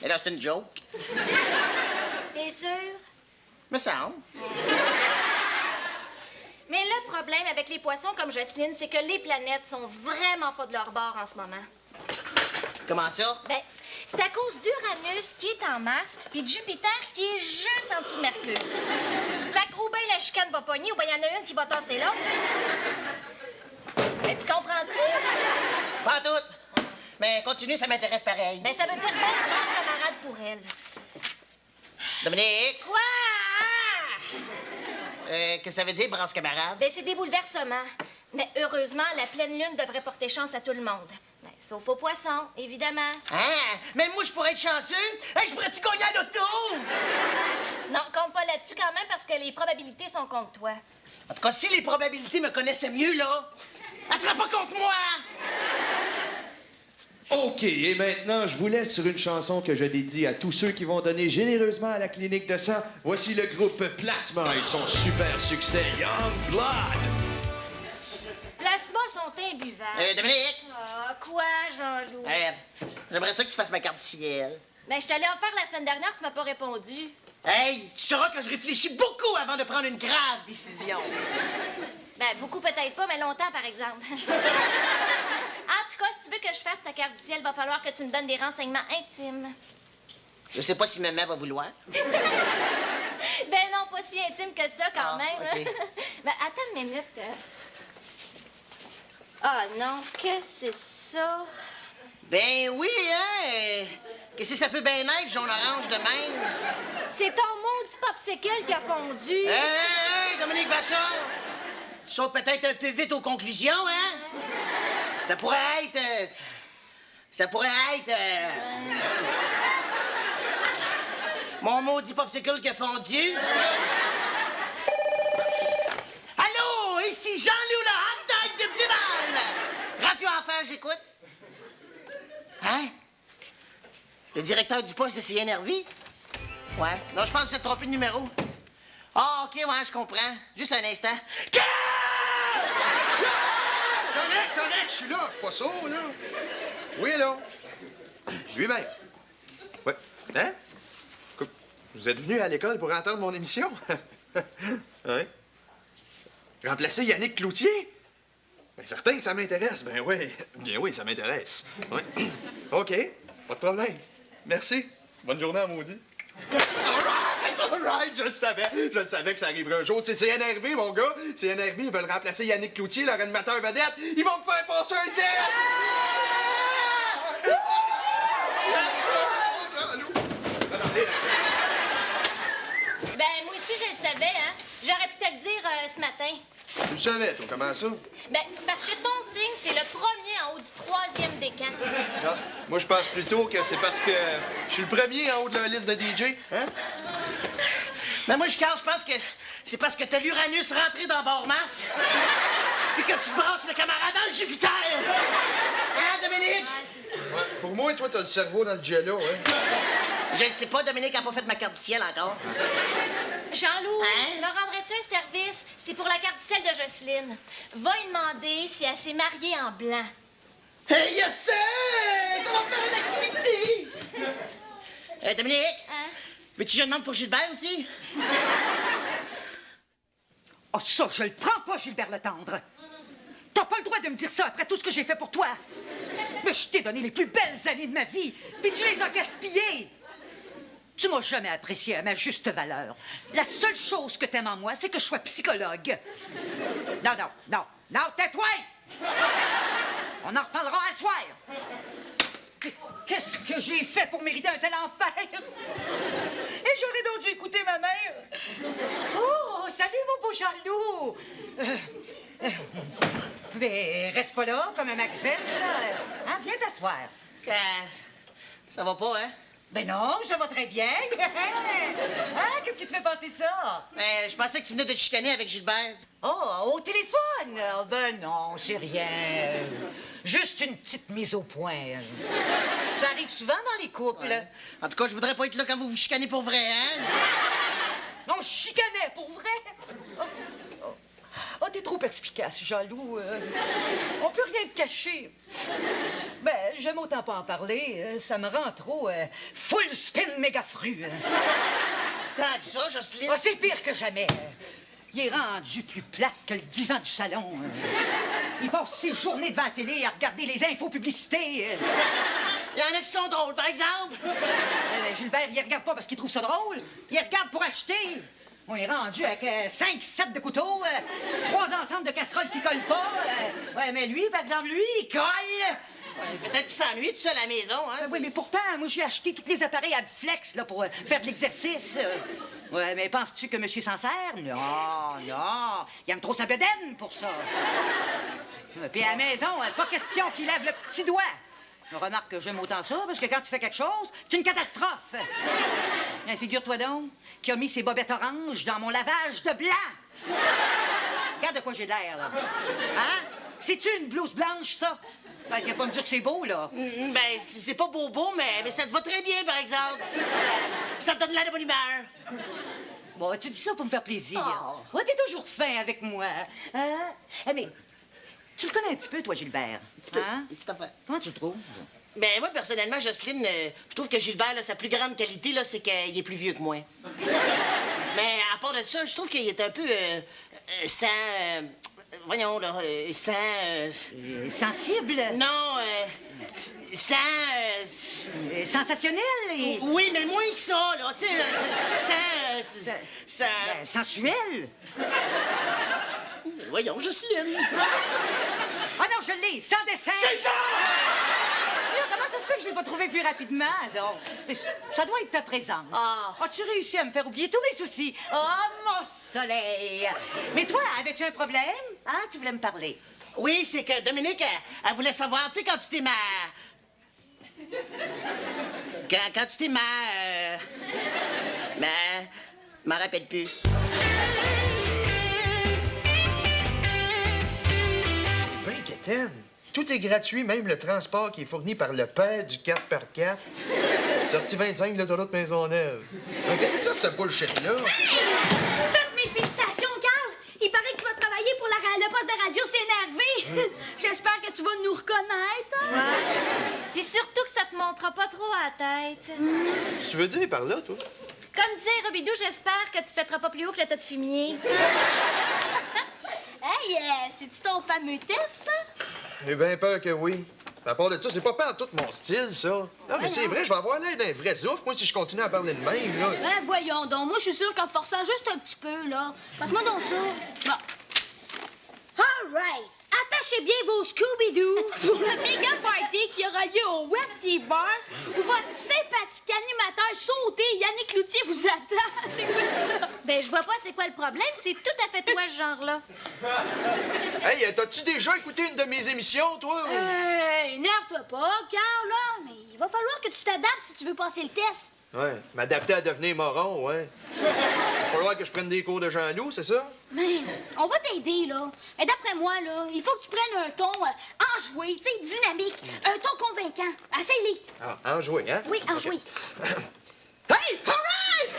Mais là, c'est une joke. T'es sûr? Me semble. Mais le problème avec les poissons comme Jocelyne, c'est que les planètes sont vraiment pas de leur bord en ce moment. Comment ça? Ben, c'est à cause d'Uranus qui est en Mars, puis de Jupiter qui est juste en dessous de Mercure. Fait que ou bien la chicane va pogner, ou bien il y en a une qui va tasser l'autre. Mais tu comprends-tu? Pas toutes. Mais continue, ça m'intéresse pareil. Ben, ça veut dire bonne France camarade pour elle. Dominique, Quoi? qu'est-ce que ça veut dire, branche camarade? Ben, c'est des bouleversements. Mais heureusement, la pleine lune devrait porter chance à tout le monde. Ben, sauf aux poissons, évidemment. Ah, même moi, je pourrais être chanceux. Hey, je pourrais-tu gagner à l'auto? Non, compte pas là-dessus quand même parce que les probabilités sont contre toi. En tout cas, si les probabilités me connaissaient mieux, là, elle serait pas contre moi! OK, et maintenant, je vous laisse sur une chanson que je dédie à tous ceux qui vont donner généreusement à la clinique de sang. Voici le groupe Plasma et son super succès, Young Blood. Plasma sont imbuvables. Dominique? Ah, quoi, Jean-Loup? J'aimerais ça que tu fasses ma carte du ciel. Ben, je t'allais en faire la semaine dernière, tu m'as pas répondu. Hey, tu sauras que je réfléchis beaucoup avant de prendre une grave décision. Ben, beaucoup peut-être pas, mais longtemps, par exemple. En tout cas, si tu veux que je fasse ta carte du ciel, il va falloir que tu me donnes des renseignements intimes. Je sais pas si maman va vouloir. Ben non, pas si intime que ça, quand même. OK. Ben, attends une minute. Ah non, qu'est-ce que c'est ça? Ben oui, hein? Qu'est-ce que ça peut bien être, jaune-orange de même? C'est ton maudit popsicle qui a fondu. Hey, Dominique Vachon! Tu sautes peut-être un peu vite aux conclusions, hein? Ça pourrait être... Mon maudit popsicle qui a fondu. Allô, ici Jean-Loup, le hot dog de Ptival! Radio Enfer, j'écoute. Hein? Le directeur du poste de CNRV? Ouais. Non, je pense que tu as trompé de numéro. Ah, OK, ouais, je comprends. Juste un instant. Correct, je suis là, je suis pas sourd, là. Oui, là. Lui-même. Ouais. Hein? Vous êtes venu à l'école pour entendre mon émission? Oui. Remplacer Yannick Cloutier? Bien, certain que ça m'intéresse. Ben oui. Bien oui, ça m'intéresse. Oui. OK. Pas de problème. Merci. Bonne journée à maudit. All right, je le savais que ça arriverait un jour. C'est CNRV, mon gars. CNRV, ils veulent remplacer Yannick Cloutier, leur animateur vedette. Ils vont me faire passer un test! Ben, moi aussi, je le savais, hein. J'aurais pu te le dire ce matin. Tu le savais, toi, comment ça? Ben, parce que ton signe, c'est le premier en haut du 3e décan. Ah, moi, je pense plutôt que c'est parce que je suis le premier en haut de la liste de DJ. Hein? Mais moi, je pense que c'est parce que t'as l'Uranus rentré dans Bord-Mars. Puis que tu te brasses le camarade dans le Jupiter. Hein, Dominique? Ouais, pour moi, toi, t'as le cerveau dans le jello, hein? Je ne sais pas, Dominique n'a pas fait ma carte du ciel encore. Jean-Loup, Hein? me rendrais-tu un service? C'est pour la carte du ciel de Jocelyne. Va lui demander si elle s'est mariée en blanc. Hey, yes, sir! Ça va faire une activité! Dominique? Hein? Veux-tu que je demande pour Gilbert aussi? Oh, ça, je le prends pas, Gilbert Letendre. T'as pas le droit de me dire ça après tout ce que j'ai fait pour toi. Mais je t'ai donné les plus belles années de ma vie, puis tu les as gaspillées. Tu m'as jamais apprécié à ma juste valeur. La seule chose que t'aimes en moi, c'est que je sois psychologue. Non, tais-toi! On en reparlera à soir. Mais qu'est-ce que j'ai fait pour mériter un tel enfer? Et j'aurais donc dû écouter ma mère. Oh, salut, mon beau Jean-Loup. Mais reste pas là, comme un Max Verge, là. Hein, viens t'asseoir. Ça va pas, hein? Ben non, ça va très bien. Hein? Qu'est-ce qui qui te fait penser ça? Ben, je pensais que tu venais de te chicaner avec Gilbert. Oh, au téléphone? Ah, ben non, c'est rien. Juste une petite mise au point. Ça arrive souvent dans les couples. Ouais. En tout cas, je voudrais pas être là quand vous vous chicanez pour vrai, hein? Non, je chicanais, pour vrai. Oh, t'es trop perspicace, Jean-Loup. On peut rien te cacher. Ben, j'aime autant pas en parler. Ça me rend trop full spin méga fru. Tant que ça, Jocelyne. Oh, c'est pire que jamais. Il est rendu plus plate que le divan du salon. Il passe ses journées devant la télé à regarder les infos-publicités. Il y en a qui sont drôles, par exemple. Gilbert, il regarde pas parce qu'il trouve ça drôle. Il regarde pour acheter. On est rendu avec 5 sets de couteaux, 3 ensembles de casseroles qui collent pas. Ouais, mais lui, par exemple, lui, il colle. Ouais, peut-être qu'il s'ennuie tout seul à la maison, hein? Oui, mais pourtant, moi, j'ai acheté tous les appareils Abflex là, pour faire de l'exercice. Ouais, mais penses-tu que monsieur s'en sert? Non, non. Il aime trop sa bedaine pour ça. Puis à la maison, pas question qu'il lève le petit doigt. Remarque que j'aime autant ça, parce que quand tu fais quelque chose, c'est une catastrophe. Figure-toi donc qu'il a mis ses bobettes oranges dans mon lavage de blanc. Regarde de quoi j'ai l'air, là. Hein? C'est-tu une blouse blanche, ça? Ben, viens pas me dire que c'est beau, là. Ben, c'est pas beau, mais ça te va très bien, par exemple. Ça te donne l'air de bonne humeur. Bon, tu dis ça pour me faire plaisir. Oh. Ouais, t'es toujours fin avec moi. Hein? Mais tu le connais un petit peu, toi, Gilbert. Hein? Tout à fait. Comment tu le trouves? Ben, moi, personnellement, Jocelyne, je trouve que Gilbert, là, sa plus grande qualité, là, c'est qu'il est plus vieux que moi. Mais à part de ça, je trouve qu'il est un peu voyons, là, sensible? Non, sensationnel et... Oui, mais moins que ça, là, tu sais, sensuel? Voyons, Jocelyne. Ah non, je l'ai, sans dessin! C'est ça! Comment ça se fait que je l'ai pas trouvé plus rapidement, donc? Mais ça doit être ta présence. Ah. As-tu réussi à me faire oublier tous mes soucis? Oh, mon soleil! Mais toi, avais-tu un problème? Hein? Tu voulais me parler? Oui, c'est que Dominique, elle voulait savoir, tu sais, quand tu t'es Quand tu t'es m'en rappelle plus. Ben, Kéten, tout est gratuit, même le transport qui est fourni par le père du 4x4. Sorti 25 de l'autoroute Maisonneuve. Ben, qu'est-ce que c'est ça, ce bullshit-là? Toutes mes félicitations, Carl! Il paraît que tu vas travailler pour le poste de radio CNRV. J'espère que tu vas nous reconnaître. Ouais. Puis surtout que ça te montera pas trop à la tête. Qu'est-ce que tu veux dire par là, toi? Comme disait Robidou, j'espère que tu pèteras pas plus haut que le tas de fumier. Hey, c'est-tu ton fameux test, ça? J'ai bien peur que oui. À part de ça, c'est pas tout mon style, ça. Non, mais c'est vrai, je vais avoir l'air d'un vrai zouf, moi, si je continue à parler de même, là. Ben, voyons donc. Moi, je suis sûre qu'en te forçant juste un petit peu, là. Passe-moi donc ça. Bon. All right. Attachez bien vos Scooby-Doo pour le méga party qui aura lieu au Web Tea Bar où votre sympathique animateur sauté Yannick Cloutier vous attend. C'est quoi ça? Ben, je vois pas c'est quoi le problème. C'est tout à fait toi, ce genre-là. Hey, t'as-tu déjà écouté une de mes émissions, toi? Énerve-toi pas, Carl, là. Mais il va falloir que tu t'adaptes si tu veux passer le test. Ouais, m'adapter à devenir moron, ouais. Il va falloir que je prenne des cours de Jean-Loup, c'est ça? Mais on va t'aider, là. Mais d'après moi, là, il faut que tu prennes un ton enjoué, tu sais, dynamique. Un ton convaincant. Essaye-les. Ah, enjoué, hein? Oui, enjoué. Hey, all right!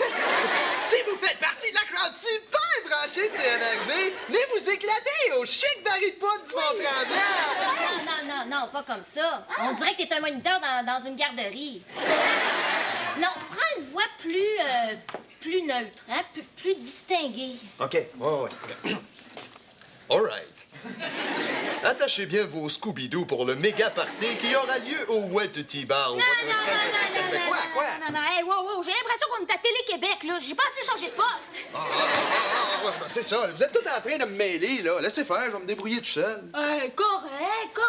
Si vous faites partie de la crowd super branchée de CNRV, venez vous éclater au chic baril de poudre du Mont-Tremblant! Non, pas comme ça. On dirait que t'es un moniteur dans une garderie. Non, prends une voix plus neutre, hein, plus distinguée. OK, ouais. All right. Attachez bien vos Scooby-Doo pour le méga party qui aura lieu au Wet Tea Bar. Non, hey, wow, j'ai l'impression qu'on est à Télé-Québec, là. J'ai pas assez changé de poste. Ouais, ben c'est ça. Vous êtes tous en train de me mêler, là. Laissez faire, je vais me débrouiller tout seul. Correct.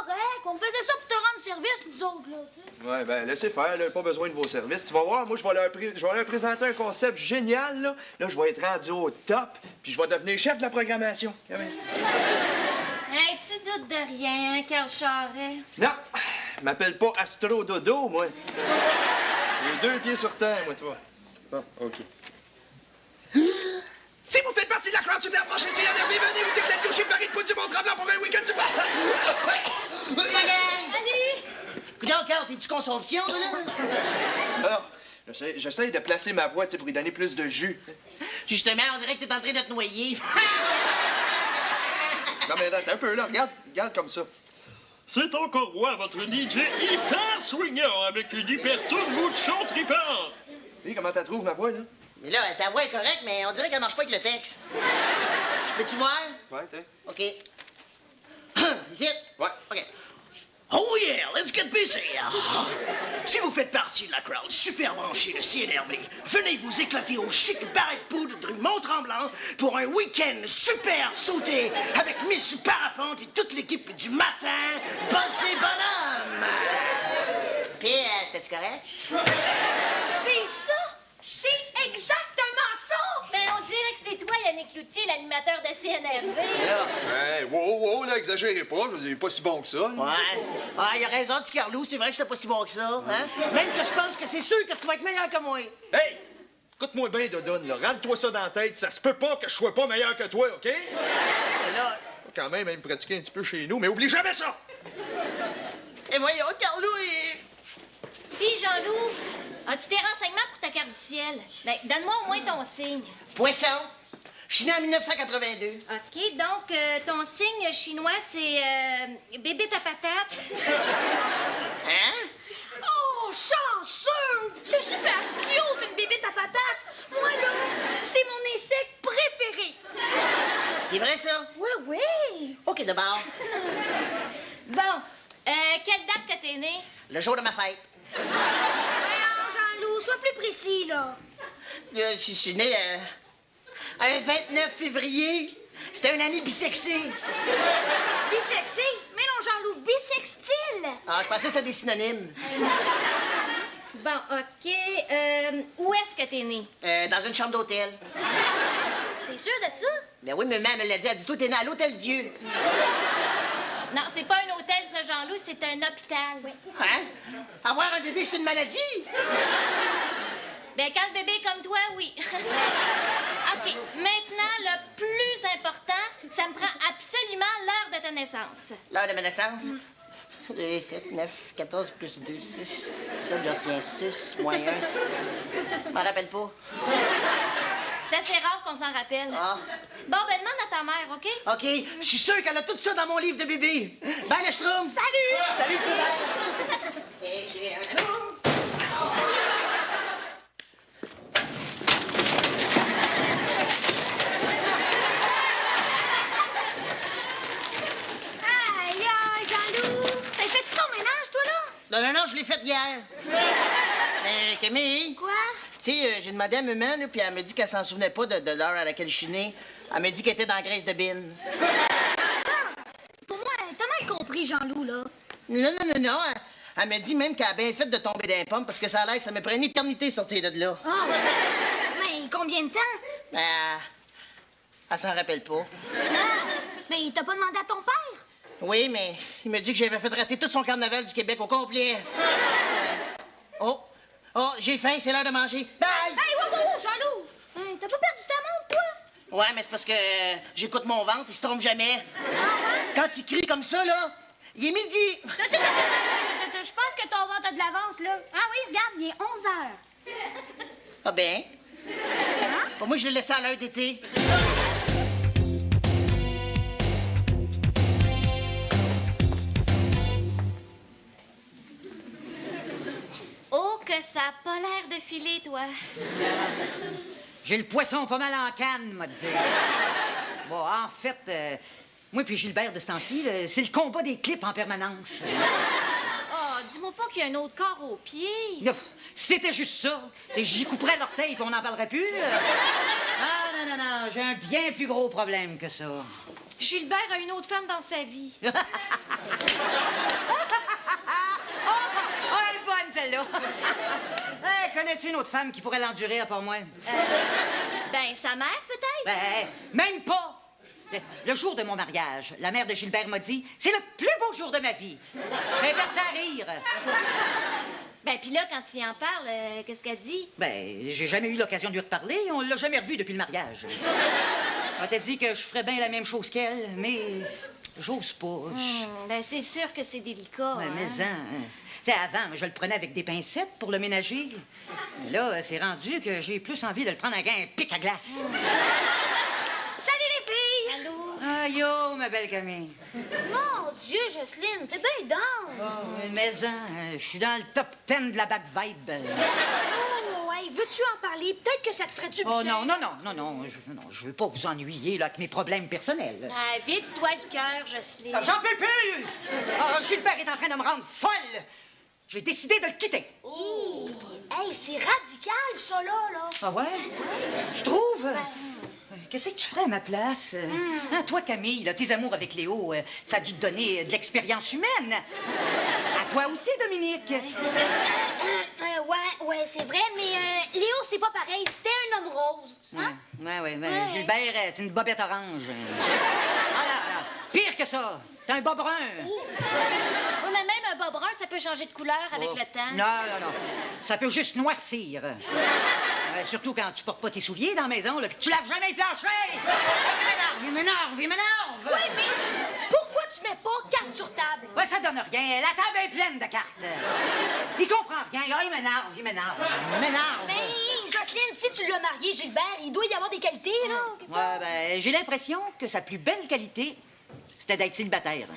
On faisait ça pour te rendre service, nous autres, là. Ouais, ben laissez faire, là. Pas besoin de vos services. Tu vas voir, moi, je vais leur présenter un concept génial, là. Là, je vais être rendu au top, puis je vais devenir chef de la programmation. Hey, tu doutes de rien, hein, Carl Charret? Non, je m'appelle pas Astro Dodo, moi. J'ai 2 pieds sur terre, moi, tu vois. Bon, OK. encore super branché de CNRV. Venez vous éclater au chez Paris de Poudre du Mont-Tremblant pour un week-end super... Salut! Coudonc, Carl, t'es-tu consomption, toi, là? Alors, j'essaie de placer ma voix, tu sais, pour lui donner plus de jus. Justement, on dirait que t'es en train de te noyer. Non, mais attends un peu, là. Regarde comme ça. C'est encore moi, votre DJ hyper swingant avec une hyper tourne-mouchon tripante. Oui, comment t'as trouvé ma voix, là? Mais là, ta voix est correcte, mais on dirait qu'elle marche pas avec le texte. Je peux-tu voir? Ouais, t'es. OK. Ici? Ouais. OK. Oh yeah, let's get busy! Si vous faites partie de la crowd super branchée de CNRV, venez vous éclater au chic Barret de Poudre du Mont-Tremblant pour un week-end super sauté avec Miss Parapente et toute l'équipe du matin, Boss et Bonhomme! Puis, c'était-tu correct? C'est ça! C'est exactement ça! Ben, on dirait que c'est toi, Yannick Cloutier, l'animateur de CNRV. Hey, wow, là, exagérez pas. Je veux dire, pas si bon que ça. Là. Ouais. Ah, il a raison, petit Carlou, c'est vrai que j'étais pas si bon que ça, hein? Même que je pense que c'est sûr que tu vas être meilleur que moi. Hey! Écoute-moi bien, Dodone, là. Rentre-toi ça dans la tête. Ça se peut pas que je sois pas meilleur que toi, OK? Là... Quand même, me pratiquer un petit peu chez nous, mais oublie jamais ça! Et voyons, Carlou, et... Puis, Jean-Loup, as-tu tes renseignements pour ta carte du ciel? Ben, donne-moi au moins ton signe. Poisson. Je suis né en 1982. OK, donc, ton signe chinois, c'est bébé ta patate. Hein? Oh, chanceux! C'est super cute, une bébite à patate! Moi, là, c'est mon insecte préféré! C'est vrai, ça? Oui, oui! OK, d'abord. Bon, quelle date que t'es né? Le jour de ma fête. Voyons, Jean-Loup, sois plus précis, là. Je suis né un 29 février. C'était une année bisexée. Bisexé? Mais non, Jean-Loup, bisextile! Ah, je pensais que c'était des synonymes. Bon, OK. Où est-ce que t'es né? Dans une chambre d'hôtel. T'es sûr de ça? Ben oui, mais maman me l'a dit. Elle dit, toi, t'es né à l'Hôtel Dieu. Non, c'est pas un hôtel, ça, Jean-Loup, c'est un hôpital. Oui. Hein? Avoir un bébé, c'est une maladie? Ben, quand le bébé est comme toi, oui. OK, maintenant, le plus important, ça me prend absolument l'heure de ta naissance. L'heure de ma naissance? 2, 7, 9, 14 plus 2, 6, 7, j'en tiens 6, moins 1, je m'en rappelle pas. C'est assez rare qu'on s'en rappelle. Ah. Bon, ben, demande à ta mère, OK? OK, je suis sûr qu'elle a tout ça dans mon livre de bébé. Bye, le Schtroumpf! Salut! Salut, Fidèle! Et j'ai un amour. Aïe, aïe, Jean-Loup! T'as fait-tu ton ménage, toi, là? Non, je l'ai fait hier. Camille? Quoi? Tu sais, j'ai demandé à maman, là, puis elle m'a dit qu'elle s'en souvenait pas de l'heure à laquelle je suis né. Elle m'a dit qu'elle était dans la graisse de bine. Pour moi, t'as mal compris, Jean-Loup, là. Non. Elle m'a dit même qu'elle a bien fait de tomber dans les pommes parce que ça a l'air que ça me prend une éternité de sortir de là. Ah, mais combien de temps? Ben, elle s'en rappelle pas. Mais t'as pas demandé à ton père? Oui, mais il m'a dit que j'avais fait rater tout son carnaval du Québec au complet. Oh, j'ai faim, c'est l'heure de manger. Bye! Hey, wow, Jean-Loup! T'as pas perdu ta montre, toi? Ouais, mais c'est parce que j'écoute mon ventre, il se trompe jamais. Quand il crie comme ça, là, il est midi. Je pense que ton ventre a de l'avance, là. Ah oui, regarde, il est 11 heures. Ah ben? Pour moi, je l'ai laissé à l'heure d'été. Oh, que ça a pas l'air de filer, toi. J'ai le poisson pas mal en canne, m'a dit. Bon, en fait, moi puis Gilbert de ce temps-ci, c'est le combat des clips en permanence. Oh, dis-moi pas qu'il y a un autre corps au pied. Si c'était juste ça, j'y couperais l'orteil puis on n'en parlerait plus. Ah, non, j'ai un bien plus gros problème que ça. Gilbert a une autre femme dans sa vie. Oh, elle est bonne, celle-là. Hey, connais-tu une autre femme qui pourrait l'endurer à part moi? Ben, sa mère, peut-être? Ben, même pas. Le jour de mon mariage, la mère de Gilbert m'a dit « C'est le plus beau jour de ma vie. » Elle perd ça à rire. Ben, puis là, quand tu y en parles, qu'est-ce qu'elle dit? Ben, j'ai jamais eu l'occasion de lui reparler. On l'a jamais revu depuis le mariage. On t'a dit que je ferais bien la même chose qu'elle, mais j'ose pas. Ben, c'est sûr que c'est délicat. Ouais, hein? mais tu sais, avant, je le prenais avec des pincettes pour le ménager. Mais là, c'est rendu que j'ai plus envie de le prendre avec un pic à glace. Salut les filles! Allô? Ah, yo, ma belle Camille. Mon Dieu, Jocelyne, t'es bien down! Je suis dans le top 10 de la bad vibe. Oh, ouais, veux-tu en parler? Peut-être que ça te ferait du bien. Oh non, je veux pas vous ennuyer là, avec mes problèmes personnels. Ah, vide-toi le cœur, Jocelyne. Ah, j'en peux plus! Ah, Gilbert est en train de me rendre folle! J'ai décidé de le quitter. Oh. Hey, c'est radical, ça, là. Ah ouais? Tu trouves? Qu'est-ce que tu ferais à ma place? Hein, toi, Camille, là, tes amours avec Léo, ça a dû te donner de l'expérience humaine. À toi aussi, Dominique. Ouais, c'est vrai, mais Léo, c'est pas pareil. C'était un homme rose. Hein? Ouais. Gilbert, c'est une bobette orange. Voilà. Pire que ça, t'es un bas brun. Oui, mais même un bas brun, ça peut changer de couleur avec le temps. Non. Ça peut juste noircir. Surtout quand tu portes pas tes souliers dans la maison, là, puis tu laves jamais les planchers! Il m'énerve! Oui, mais pourquoi tu mets pas carte sur table? Ouais, ça donne rien. La table est pleine de cartes. Il comprend rien. Ah, il m'énerve. Mais Jocelyne, si tu l'as marié, Gilbert, il doit y avoir des qualités, là. Ouais, ben, j'ai l'impression que sa plus belle qualité, c'était d'être célibataire.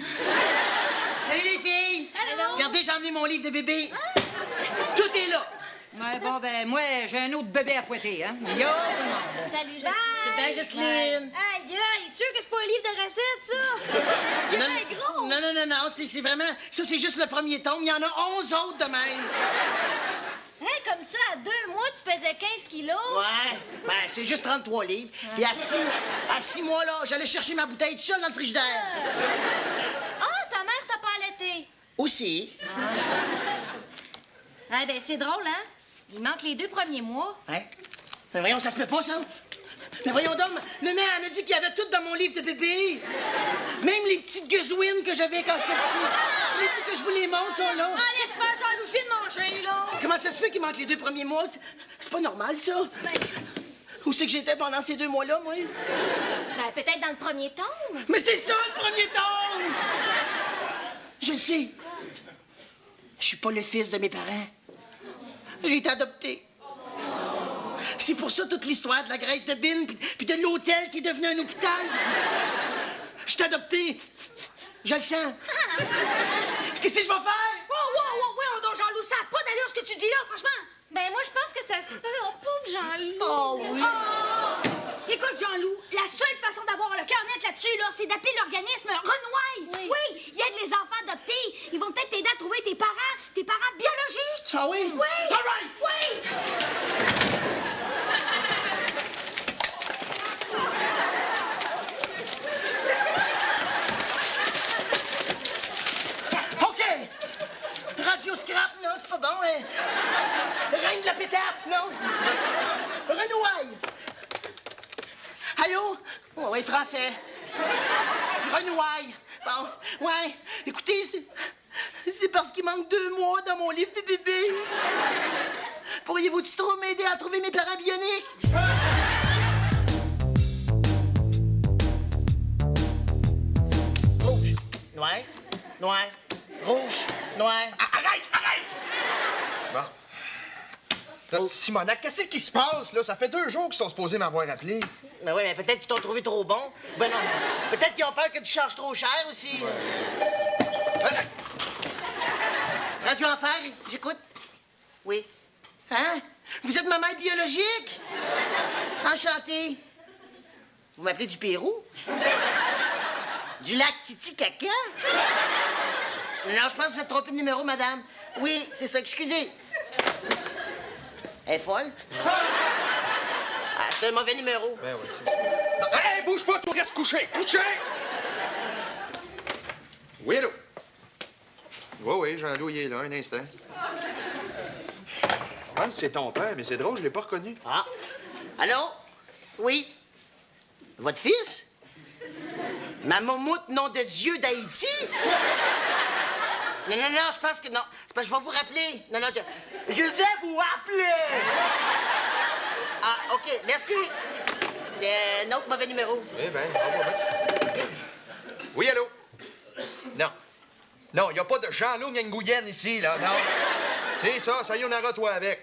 Salut les filles! Allô? Regardez, j'ai emmené mon livre de bébé. Tout est là. Ouais, bon, ben, moi, j'ai un autre bébé à fouetter, hein. Yo, tout le monde. Salut, Jocelyne. Bye, Jocelyne. Aïe, tu sûr que c'est pas un livre de recettes, ça? Il est gros. Non, c'est vraiment... Ça, c'est juste le premier tome. Il y en a 11 autres de même. Hein, comme ça, à 2 mois, tu pesais 15 kilos. Ouais, ben, c'est juste 33 livres. Puis à 6 mois, là, j'allais chercher ma bouteille tout seul dans le frigidaire. Ah, ta mère t'a pas allaité. Aussi. Ah, ben, c'est drôle, hein? Il manque les 2 premiers mois. Hein? Mais voyons, ça se peut pas, ça. Mais voyons donc, maman, elle m'a dit qu'il y avait tout dans mon livre de bébé. Même les petites guezouines que j'avais quand j'étais petit. Voulez-vous que je vous les montre, ça, là? Ah, laisse faire, Jean-Loup, je viens de manger, là. Comment ça se fait qu'il manque les 2 premiers mois? C'est pas normal, ça. Où c'est que j'étais pendant ces 2 mois-là, moi? Ben, peut-être dans le premier tome. Mais c'est ça, le premier tome! Je le sais. Je suis pas le fils de mes parents. J'ai été adopté. C'est pour ça toute l'histoire de la graisse de bine puis de l'hôtel qui est devenu un hôpital. Je suis adopté. Je le sens. Qu'est-ce que je vais faire? Ouais, donc Jean-Loup, ça a pas d'allure ce que tu dis là, franchement. Ben, moi, je pense que ça se peut. Oh, pauvre Jean-Loup. Oh oui. Écoute, Jean-Loup, la seule façon d'avoir le cœur net là-dessus, là, c'est d'appeler l'organisme Renouaille. Oui, il aide les enfants adoptés. Ils vont peut-être t'aider à trouver tes parents biologiques. Ah oui? Oui. All right. Oui. OK. Radio scrap, non, c'est pas bon, hein? Reine de la pétate, non? Renouaille. Allô? Oh, oui, français. Renouaille. Bon, ouais. Écoutez, c'est parce qu'il manque 2 mois dans mon livre de bébé. Pourriez-vous-tu trop m'aider à trouver mes parents bioniques? Rouge, noir, rouge, noir. Arrête! Bon. Là, Simonac, qu'est-ce qui se passe, là? Ça fait 2 jours qu'ils sont supposés m'avoir appelé. Ben oui, mais peut-être qu'ils t'ont trouvé trop bon. Ben non. Peut-être qu'ils ont peur que tu charges trop cher aussi. Radio Enfer, j'écoute. Oui. Hein? Vous êtes ma mère biologique? Enchantée. Vous m'appelez du Pérou? Du lac Titicaca? Non, je pense que vous êtes trompé de numéro, madame. Oui, c'est ça, excusez. Elle est folle? Ah, c'est un mauvais numéro. Ben oui, c'est ça. Hey, bouge pas, toi, reste couché! Couché! Oui, allô? Oui, Jean-Loup, il est là, un instant. Je pense que c'est ton père, mais c'est drôle, je l'ai pas reconnu. Ah. Allô? Oui. Votre fils? Ma moumoute, nom de Dieu d'Haïti? Non, je pense que non. C'est parce que je vais vous rappeler. Non, je vais vous rappeler. Ah, OK, merci. Un autre mauvais numéro. Eh bien, on va mettre... Oui, allô? Non. Non, il n'y a pas de Jean-Loup Nguyen ici, là, non. C'est ça, ça y en aura toi avec.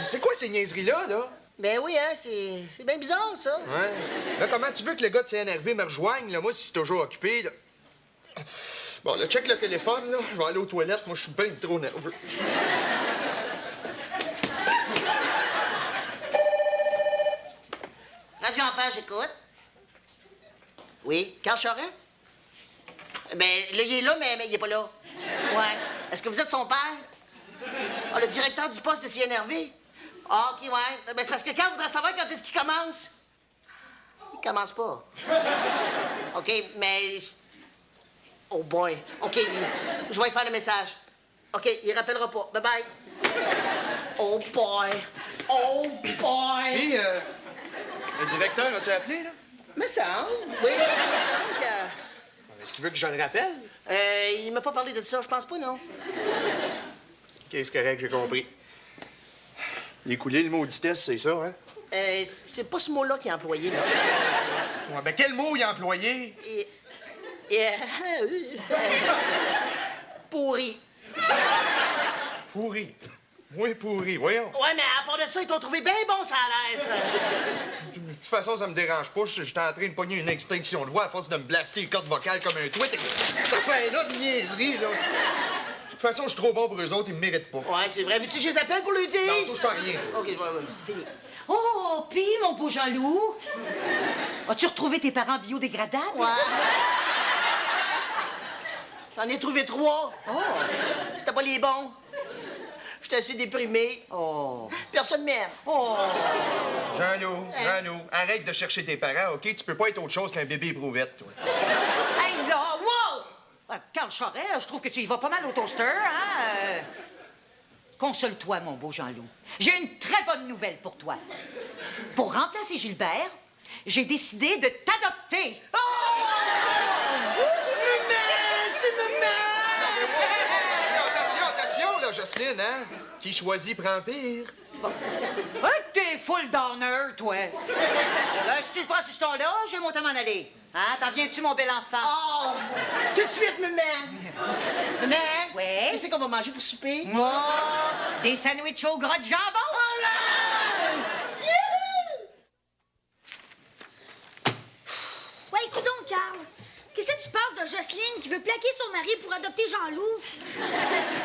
C'est quoi ces niaiseries-là, là? Ben oui, hein, c'est bien bizarre, ça. Ouais. Là, comment tu veux que le gars de CNRV me rejoigne, là, moi, si c'est toujours occupé, là? Bon, là, check le téléphone, là. Je vais aller aux toilettes. Moi, je suis bien trop nerveux. Radio Enfer, j'écoute. Oui, Carl Charest? Ben, là, il est là, mais il est pas là. Ouais. Est-ce que vous êtes son père? Ah, le directeur du poste de CNRV? Ah, OK, ouais. Ben, c'est parce que Carl voudrait savoir quand est-ce qu'il commence. Il commence pas. OK, mais... Oh boy. OK, je vais lui faire le message. OK, il rappellera pas. Bye-bye. Oh boy. Oh boy. Puis, le directeur, as-tu appelé, là? Me semble. Oui, me semble que... Est-ce qu'il veut que je le rappelle? Il m'a pas parlé de ça, je pense pas, non. OK, c'est correct, j'ai compris. L'écouler, le mot vitesse, c'est ça, hein? C'est pas ce mot-là qui est employé, là. Ouais, ben quel mot il a employé? Pourri. Pourri. Oui, pourri, voyons. Ouais, mais à part de ça, ils t'ont trouvé bien bon, ça a l'air, ça. De toute façon, ça me dérange pas. J'étais en train de pogner une extinction de voix à force de me blaster les cordes vocales comme un tweet. Ça fait là de niaiserie, là. De toute façon, je suis trop bon pour eux autres, ils me méritent pas. Ouais, c'est vrai. Veux-tu que je les appelle pour lui dire? Non, touche pas à rien. OK, ouais, c'est fini. Oh, pis, mon beau Jean-Loup. As-tu retrouvé tes parents biodégradables? Ouais. J'en ai trouvé 3. Oh. C'était pas les bons. J'étais assez déprimé. Oh. Personne m'aime. Oh. Jean-Loup, arrête de chercher tes parents, OK? Tu peux pas être autre chose qu'un bébé éprouvette, toi. Hey, là, wow! Carl Charest, je trouve que tu y vas pas mal au toaster, hein? Console-toi, mon beau Jean-Loup. J'ai une très bonne nouvelle pour toi. Pour remplacer Gilbert, j'ai décidé de t'adopter. Oh! Attention, là, Jocelyne, hein? Qui choisit prend pire. T'es full d'honneur, toi. Là, si tu te prends ce temps-là, j'ai mon temps m'en aller. Hein? T'en viens-tu, mon bel enfant? Oh! Tout de suite, maman! Maman? Oui? Qu'est-ce qu'on va manger pour souper? Moi, des sandwichs au gras de jambon. All right! Ouais, écoute donc, Carl. Qu'est-ce que tu penses de Jocelyne qui veut plaquer son mari pour adopter Jean-Loup?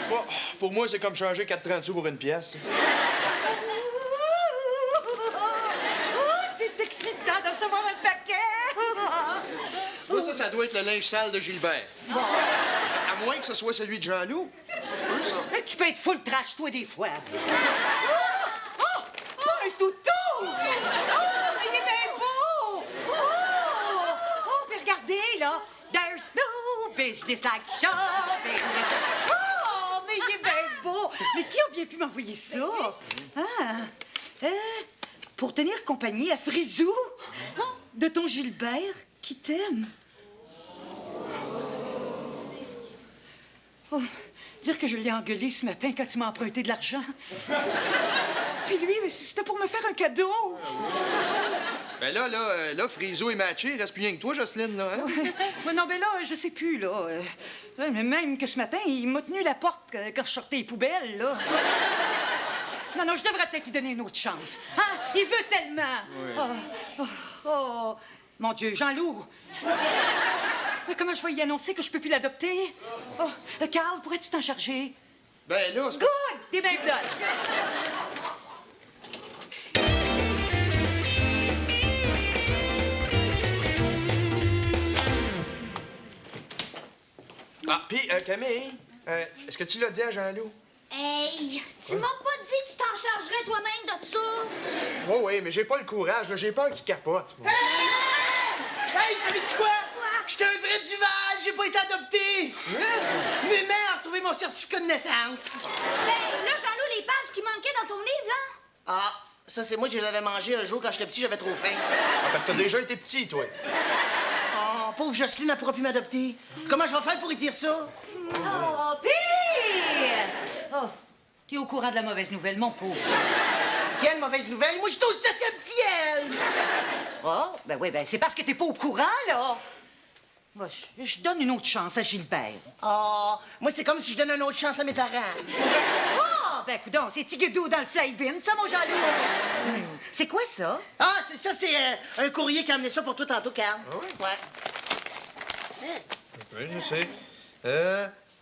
Bon, pour moi, c'est comme changer 4,30 sous pour une pièce. Oh, c'est excitant de recevoir un paquet. Tu vois, ça doit être le linge sale de Gilbert. À moins que ce soit celui de Jean-Loup. Oui, ça. Mais tu peux être full trash, toi, des fois. Oh, un toutou! Oh, mais il est bien beau! Oh, puis regardez, là. There's no business like shopping. Oh, mais il est bien beau! Mais qui a bien pu m'envoyer ça? Ah, pour tenir compagnie à Frisou de ton Gilbert qui t'aime. Oh, dire que je l'ai engueulé ce matin quand il m'a emprunté de l'argent. Puis lui, c'était pour me faire un cadeau. Ben là, Frisou est matché. Il reste plus rien que toi, Jocelyne, là, hein? Ouais, non, mais là, je sais plus, là. Mais même que ce matin, il m'a tenu la porte quand je sortais les poubelles, là. Non, je devrais peut-être lui donner une autre chance. Hein? Il veut tellement. Oui. Oh, mon Dieu, Jean-Loup. Mais comment je vais y annoncer que je peux plus l'adopter? Oh, Carl, pourrais-tu t'en charger? Ben là, c'est... Good! T'es bien dedans. Ah, puis, Camille, est-ce que tu l'as dit à Jean-Loup? Hey, tu m'as pas dit que tu t'en chargerais toi-même de ça? Oui, mais j'ai pas le courage, là. J'ai peur qu'il capote, moi. Hey, savais-tu quoi? J'étais un vrai Duval, j'ai pas été adopté! Mes mères ont retrouvé mon certificat de naissance! Ben, là, Jean-Loup, les pages qui manquaient dans ton livre, là? Ah, ça, c'est moi qui les avais mangées un jour quand j'étais petit, j'avais trop faim. Ah, parce que t'as déjà été petit, toi. Oh, pauvre Jocelyne, elle pourra plus m'adopter. Comment je vais faire pour lui dire ça? Oh, pire! Oh, t'es au courant de la mauvaise nouvelle, mon pauvre. Quelle mauvaise nouvelle! Moi, je suis au 7e ciel! Ah, ben oui, ben c'est parce que t'es pas au courant, là. Moi, je donne une autre chance à Gilbert. Ah, moi, c'est comme si je donnais une autre chance à mes parents. Ah, ben coudonc, c'est Tigidou dans le fly-bin, ça, mon Jean-Loup. C'est quoi ça? Ah, c'est ça, c'est un courrier qui a amené ça pour toi tantôt, Carl. Ah oui? Ouais. Oui, je sais.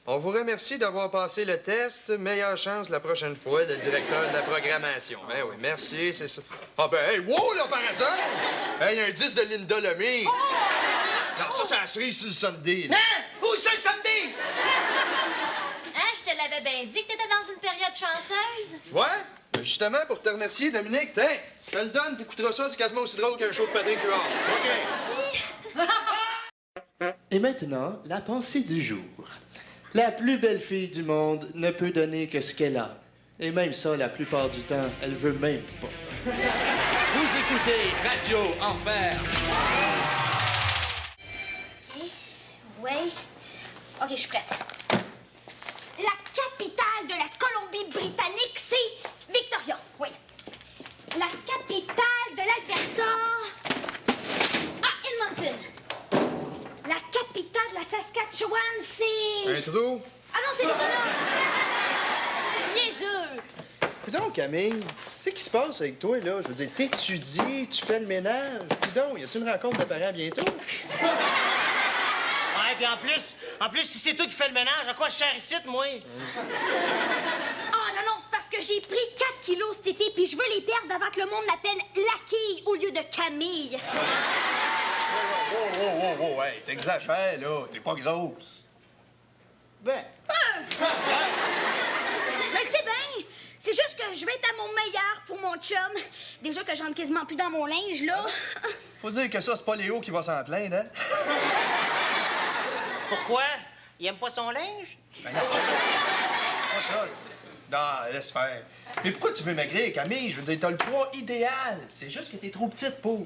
On vous remercie d'avoir passé le test. Meilleure chance la prochaine fois, le directeur de la programmation. Ben oui, merci, c'est ça. Ah ben, hey, wow, là, par hasard! Hey, un 10 de Linda Lemay. Non, ça, c'est la cerise sur le Sunday, là. Hein? Où c'est le samedi? Hein, je te l'avais bien dit que t'étais dans une période chanceuse. Ouais? Ben, justement, pour te remercier, Dominique, tiens, je te le donne, t'écouteras ça, c'est quasiment aussi drôle qu'un show de Patrick Huard. OK. Et maintenant, la pensée du jour. La plus belle fille du monde ne peut donner que ce qu'elle a. Et même ça, la plupart du temps, elle veut même pas. Vous écoutez Radio Enfer. OK. Oui. OK, je suis prête. La capitale de la Colombie-Britannique, c'est Victoria. Oui. La capitale de l'Alberta... Ah, Edmonton. La capitale de la Saskatchewan, c'est... Un trou? Ah non, c'est les Chinois. Niaiseux. Coudon, Camille, c'est qui se passe avec toi, là? Je veux dire, t'étudies, tu fais le ménage. Coudon, y a-tu une rencontre de parents bientôt? Ouais, puis en plus, si c'est toi qui fais le ménage, à quoi je sers ici, moi? Ah non, non, c'est parce que j'ai pris 4 kilos cet été, puis je veux les perdre avant que le monde m'appelle Laquille au lieu de Camille. Oh, hey, t'exagères, là. T'es pas grosse. Ben. Je le sais bien. C'est juste que je vais être à mon meilleur pour mon chum. Déjà que j'entre quasiment plus dans mon linge, là. Faut dire que ça, c'est pas Léo qui va s'en plaindre, hein? Pourquoi? Il aime pas son linge? Ben non. Pas ça, non, laisse faire. Mais pourquoi tu veux maigrir, Camille? Je veux dire, t'as le poids idéal. C'est juste que t'es trop petite pour.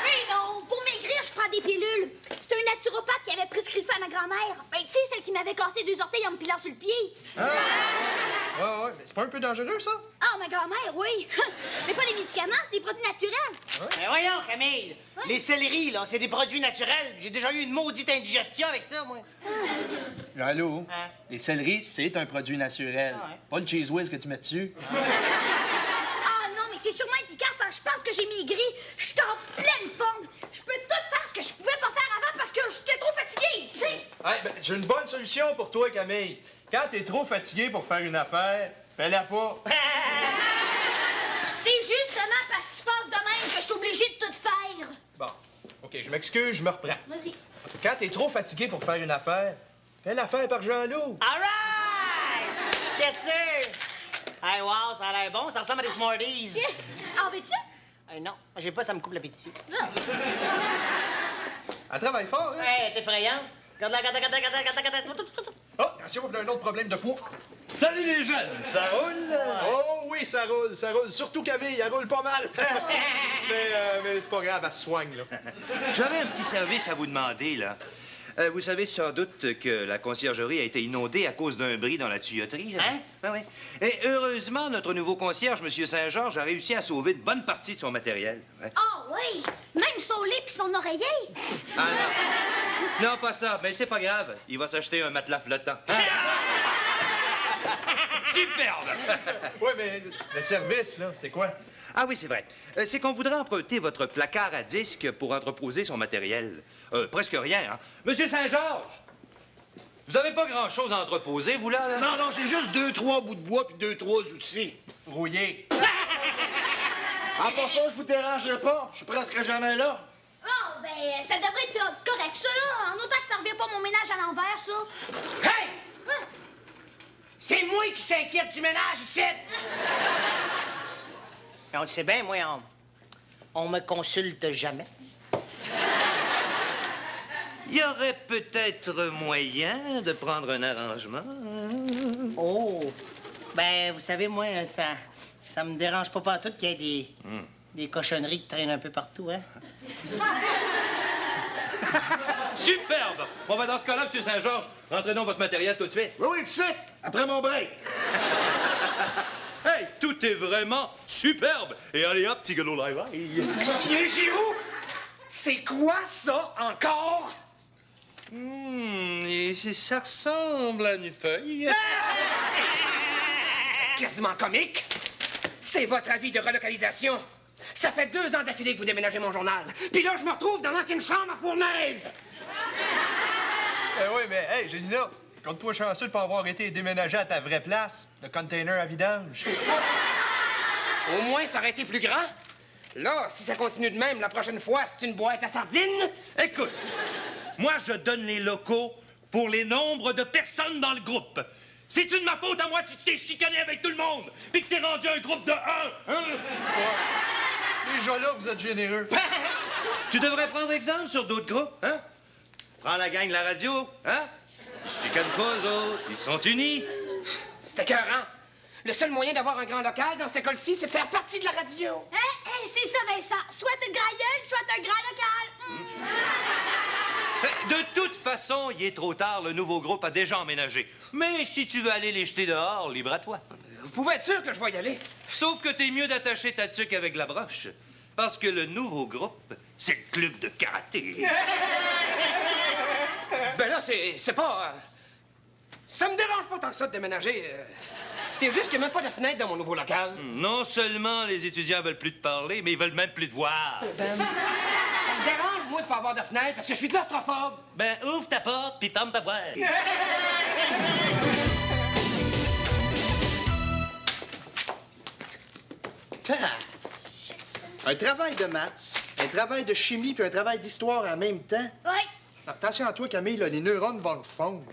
Mais non, pour maigrir, je prends des pilules. C'est un naturopathe qui avait prescrit ça à ma grand-mère. Ben, tu sais, celle qui m'avait cassé 2 orteils en me pilant sur le pied. Ah! Ouais, mais c'est pas un peu dangereux, ça? Ah, ma grand-mère, oui. Mais pas des médicaments, c'est des produits naturels. Mais voyons, Camille. Les céleris, là, c'est des produits naturels. J'ai déjà eu une maudite indigestion avec ça, moi. Allô? Hein? Les céleris, c'est un produit naturel. Ah ouais. Pas le cheese whiz que tu mets dessus. Ah non, mais c'est sûrement efficace. Hein. Je pense que j'ai maigri. Je suis en pleine forme. Je peux tout faire ce que je pouvais pas faire avant parce que j'étais trop fatiguée, tu sais. Hey, ben, j'ai une bonne solution pour toi, Camille. Quand t'es trop fatigué pour faire une affaire, fais-la pas. C'est justement parce que tu penses de même que je suis obligée de tout faire. Bon, OK, je m'excuse, je me reprends. Vas-y. Quand t'es trop fatigué pour faire une affaire, fais l'affaire par Jean-Loup. All right! Yes, sir! Hey, wow, ça a l'air bon. Ça ressemble à des Smarties. En veux-tu? Non, j'ai pas, ça me coupe l'appétit. Elle travaille fort, hein? Hey, t'es effrayante. Regarde-la, regarde-la. Oh, attention, on a un autre problème de poids. Salut les jeunes, ça roule? Oh oui, ça roule, ça roule. Surtout Camille, elle roule pas mal. mais c'est pas grave, elle se soigne, là. J'avais un petit service à vous demander, là. Vous savez sans doute que la conciergerie a été inondée à cause d'un bris dans la tuyauterie, là. Hein? Ah oui. Et heureusement, notre nouveau concierge, M. Saint-Georges, a réussi à sauver une bonne partie de son matériel. Ouais. Ah oui! Même son lit puis son oreiller. Ah non. Non, pas ça. Mais c'est pas grave. Il va s'acheter un matelas flottant. Superbe! Oui, mais le service, là, c'est quoi? Ah oui, c'est vrai. C'est qu'on voudrait emprunter votre placard à disque pour entreposer son matériel. Presque rien, hein? Monsieur Saint-Georges! Vous avez pas grand-chose à entreposer, vous, là? Non, non, c'est juste 2-3 bouts de bois puis 2-3 outils. Rouillé. En passant, je vous dérangerai pas. Je suis presque jamais là. Oh, ben, ça devrait être correct, ça, là. En autant que ça revient pas mon ménage à l'envers, ça. Hey! C'est moi qui s'inquiète du ménage ici! On le sait bien, moi, on me consulte jamais. Il y aurait peut-être moyen de prendre un arrangement. Oh! Ben, vous savez, moi, ça me dérange pas partout qu'il y ait des cochonneries qui traînent un peu partout, hein? Superbe! Bon, ben, dans ce cas-là, M. Saint-Georges, rentrez donc votre matériel tout de suite. Oui, oui, tout de suite, après mon break. Hey, tout tout est vraiment superbe. Et allez hop, petit galop live. Monsieur Giroux, c'est quoi ça encore? Ça ressemble à une feuille. Quasiment comique. C'est votre avis de relocalisation. Ça fait 2 ans d'affilée que vous déménagez mon journal. Puis là, je me retrouve dans l'ancienne chambre à Fournaise. Oui, mais hey, Gélina, compte-toi chanceux de pas avoir été déménagé à ta vraie place, le container à vidange. Au moins, ça aurait été plus grand. Là, si ça continue de même, la prochaine fois, c'est une boîte à sardines. Écoute, moi, je donne les locaux pour les nombres de personnes dans le groupe. C'est-tu de ma faute à moi si tu t'es chicané avec tout le monde, puis que t'es rendu un groupe de 1, hein? Déjà là, vous êtes généreux. Tu devrais prendre exemple sur d'autres groupes, hein? Prends la gang de la radio, hein? Ils chicanent pas, eux autres. Ils sont unis. C'est écœurant. Le seul moyen d'avoir un grand local dans cette école-ci, c'est de faire partie de la radio. C'est ça, Vincent. Soit une grande gueule, soit un grand local. De toute façon, il est trop tard, le nouveau groupe a déjà emménagé. Mais si tu veux aller les jeter dehors, libre à toi. Vous pouvez être sûr que je vais y aller. Sauf que t'es mieux d'attacher ta tuque avec la broche. Parce que le nouveau groupe, c'est le club de karaté. Ben là, c'est pas... Ça me dérange pas tant que ça de déménager. C'est juste qu'il n'y a même pas de fenêtre dans mon nouveau local. Non seulement les étudiants veulent plus te parler, mais ils veulent même plus te voir. Ça me dérange, moi, de pas avoir de fenêtre parce que je suis claustrophobe. Ben, ouvre ta porte, puis ferme ta boîte. Un travail de maths, un travail de chimie puis un travail d'histoire en même temps. Oui. Attention à toi, Camille, là, les neurones vont le fondre.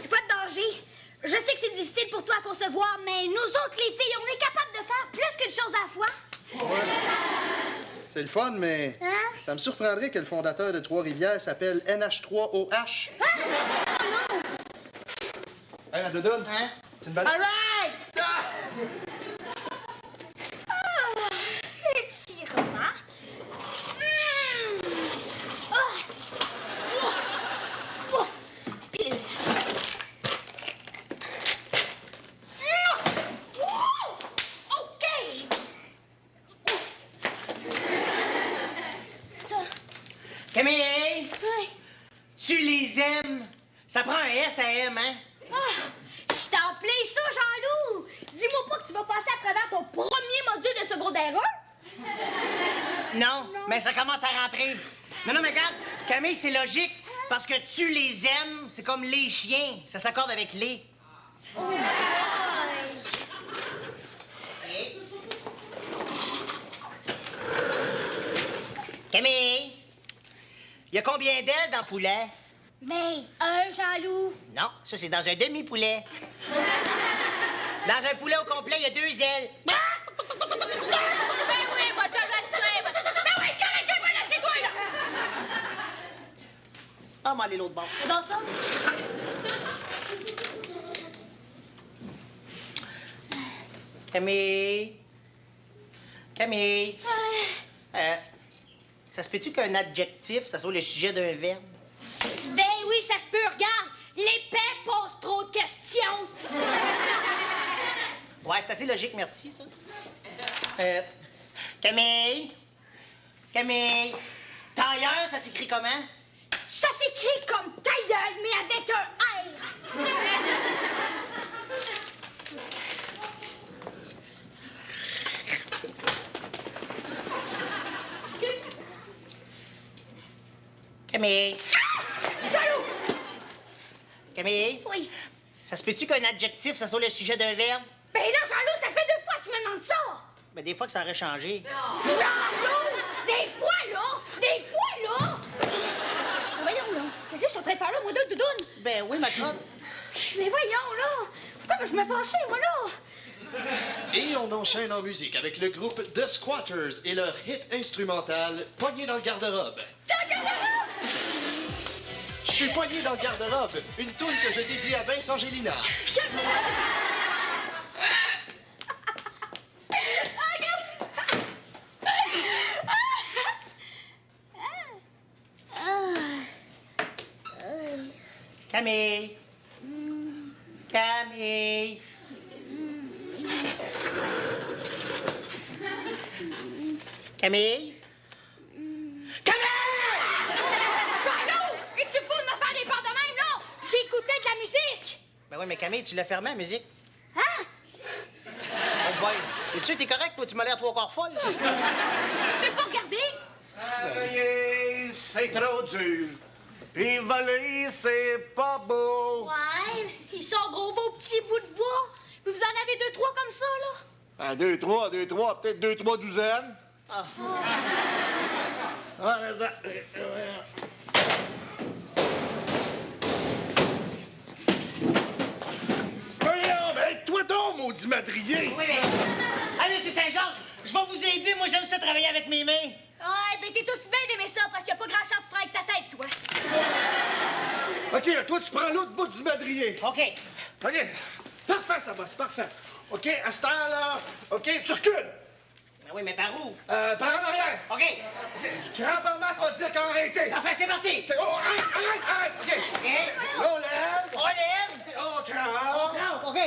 Pas de danger. Je sais que c'est difficile pour toi à concevoir, mais nous autres, les filles, on est capables de faire plus qu'une chose à la fois. Ouais. C'est le fun, mais Hein? ça me surprendrait que le fondateur de Trois-Rivières s'appelle NH3OH. Hey, ma doudoune, hein? C'est une bonne... All right! Étirement. Pilule. OK. Ça. Camille! Oui. Tu les aimes? Ça prend un S à M, hein? Je t'en plais ça, Jean-Loup! Dis-moi pas que tu vas passer à travers ton premier module de secondaire 1? Non, mais ça commence à rentrer. Non, mais regarde, Camille, c'est logique. Parce que tu les aimes, c'est comme les chiens. Ça s'accorde avec les. Camille, il y a combien d'ailes dans le poulet? Mais un, Jean-Loup. Non, ça, c'est dans un demi-poulet. Dans un poulet au complet, il y a 2 ailes. Ben oui, moi, tu vas se Ben oui, c'est correct, moi, là, c'est toi, là! Ah, mais allez l'autre bord. Dans ça? Camille. Camille. Ça se peut-tu qu'un adjectif, ça soit le sujet d'un verbe? Ben oui, ça se peut, regarde! L'épée pose trop de questions! Ouais, c'est assez logique, merci, ça. Camille. Camille. Tailleur, ça s'écrit comment? Ça s'écrit comme ta gueule, mais avec un R! Camille. Jaloux! Camille. Oui. Ça se peut-tu qu'un adjectif, ça soit le sujet d'un verbe? Ben là, Jean-Loup, ça fait 2 fois que tu me demandes ça! Ben, des fois que ça aurait changé. Jean-Loup! Des fois, là! Des fois, là! Voyons, là. Qu'est-ce que je suis en train de faire là, moi, de doudoune? Ben oui, ma crotte. Mais voyons, là! Pourquoi je me fâchais, moi, là? Et on enchaîne en musique avec le groupe The Squatters et leur hit instrumental Poigné dans le garde-robe. Dans le garde-robe! Je suis poigné dans le garde-robe, une toune que je dédie à Vincent Gélina. Camille. Camille. Camille? Camille! Charlot! Es-tu fou de me faire des peurs de même, là? J'écoutais de la musique! Ben oui, mais Camille, tu l'as fermé, la musique. Hein? Oh boy. Es-tu t'es correct, toi? Tu m'as l'air trois quarts folle. Tu peux pas regarder? Travailler, c'est trop dur. Puis voler, c'est pas beau. Ouais, ils sont gros vos petits bouts de bois. Puis vous en avez 2-3 comme ça, là? Ah, 2-3, peut-être 2-3 douzaines. Ah. Ah, mais ça... Voyons, mais toi donc, maudit madrier! Oui, mais... Allez, monsieur Saint-Georges, je vais vous aider. Moi, j'aime ça travailler avec mes mains. Ouais, ben t'es aussi bien d'aimer ça parce qu'il y a pas grand chance que tu travailles avec ta tête, toi. OK, là, toi, tu prends l'autre bout du madrier. OK. OK. Parfait, ça va, c'est parfait. OK, à ce temps-là, OK, tu recules. Ben oui, mais par où? Par en arrière. OK. OK, je crampe en masse pour dire qu'on a arrêté. Parfait, c'est parti. Oh, arrête. OK. OK. Là, on lève. On lève. On crampe. On crampe, OK.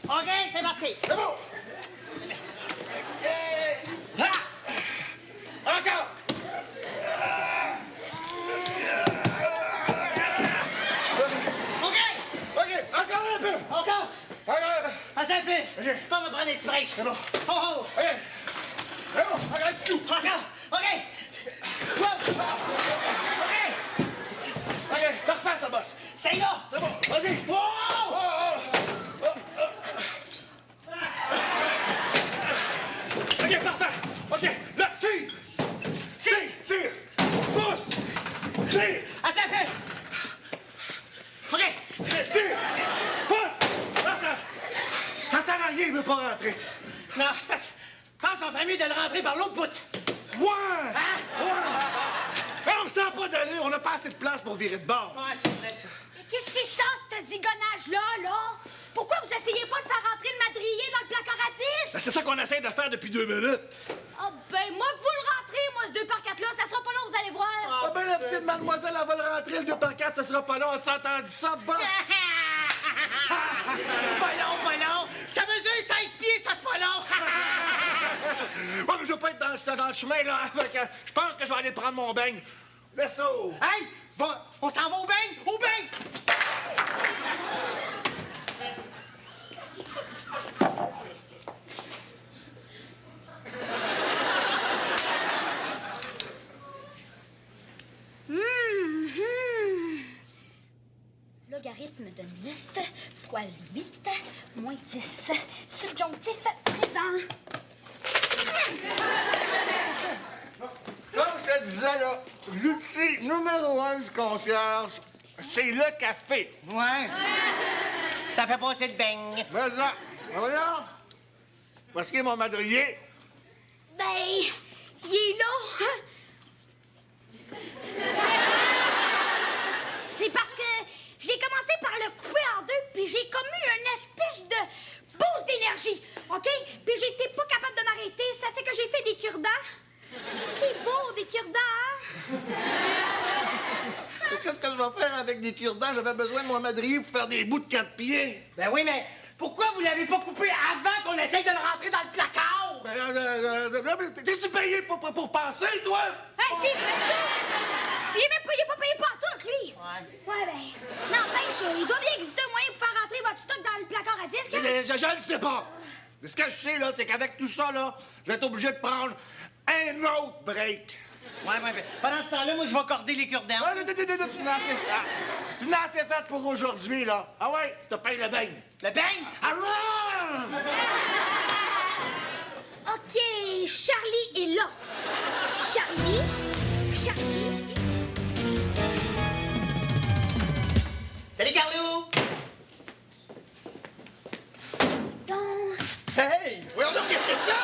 OK, c'est parti. C'est bon. Ah! Encore. OK. OK, encore un peu. Encore. Encore un peu. Attends un peu. OK. Pas me prendre un petit break. C'est bon. Oh, oh. OK. C'est bon, arrête tout. Encore. OK. Wow. OK. OK, parfait, ça bosse. C'est là. C'est bon, vas-y. Wow. OK, parfait. OK, là, tire. Tire. Pousse. Tire. Attends un peu. OK. Tire. Pousse. Là, ça sert à rien, il veut pas rentrer. Non, je pense qu'on ferait mieux de le rentrer par l'autre bout. Ouais. Hein? Ouais. Mais on me sent pas d'aller, on a pas assez de place pour virer de bord. Ouais, c'est vrai, ça. Mais qu'est-ce que c'est ça, ce zigonnage-là, là? Pourquoi vous essayez pas de faire rentrer le madrier dans le placard à 10? Ben, c'est ça qu'on essaie de faire depuis 2 minutes. Ah ben, moi, vous le rentrez, moi, ce 2x4-là, ça sera pas long, vous allez voir. Ah ben la petite mademoiselle, elle va le rentrer, le 2x4, ça sera pas long. As-tu entendu ça, boss? Pas long. Ça mesure 16 pieds, ça, c'est pas long. Ouais, mais je veux pas être dans le chemin, là. Je pense que je vais aller prendre mon beigne. Laisse ça. Hey, on s'en va au beigne, au beigne. Logarithme de 9 fois 8 moins 10. Subjonctif présent. Comme je te disais, là, l'outil numéro 1 du concierge, c'est le café. Ouais. Ça fait passer le beigne. Mais ça, voilà. Où est-ce qu'il est mon madrier? Ben, il est là. C'est parce que j'ai commencé par le couper en deux, puis j'ai comme eu une espèce de boost d'énergie, OK? Puis j'étais pas capable de m'arrêter, ça fait que j'ai fait des cure-dents. C'est beau, des cure-dents, Mais qu'est-ce que je vais faire avec des cure-dents? J'avais besoin de mon madrier pour faire des bouts de 4 pieds. Ben oui, mais pourquoi vous l'avez pas coupé avant qu'on essaye de le rentrer dans le placard? Ben, t'es-tu payé pour penser, toi? Hey, c'est vrai, ça! Il est pas payé pas tout, lui! Ouais, ben... N'empêche, il doit bien exister un moyen pour faire rentrer votre stock dans le placard à disque. Je le sais pas. Mais ce que je sais, là, c'est qu'avec tout ça, là, je vais être obligé de prendre un autre break. Ouais, mais pendant ce temps-là, moi, je vais corder les cure-dents. Tu n'as assez fait pour aujourd'hui, là. Ah ouais, tu te payes le beigne. Le beigne? Ah! OK, Charlie est là. Charlie. Salut, Carlou! Donc... Hey! Oui, donc, qu'est-ce que c'est ça?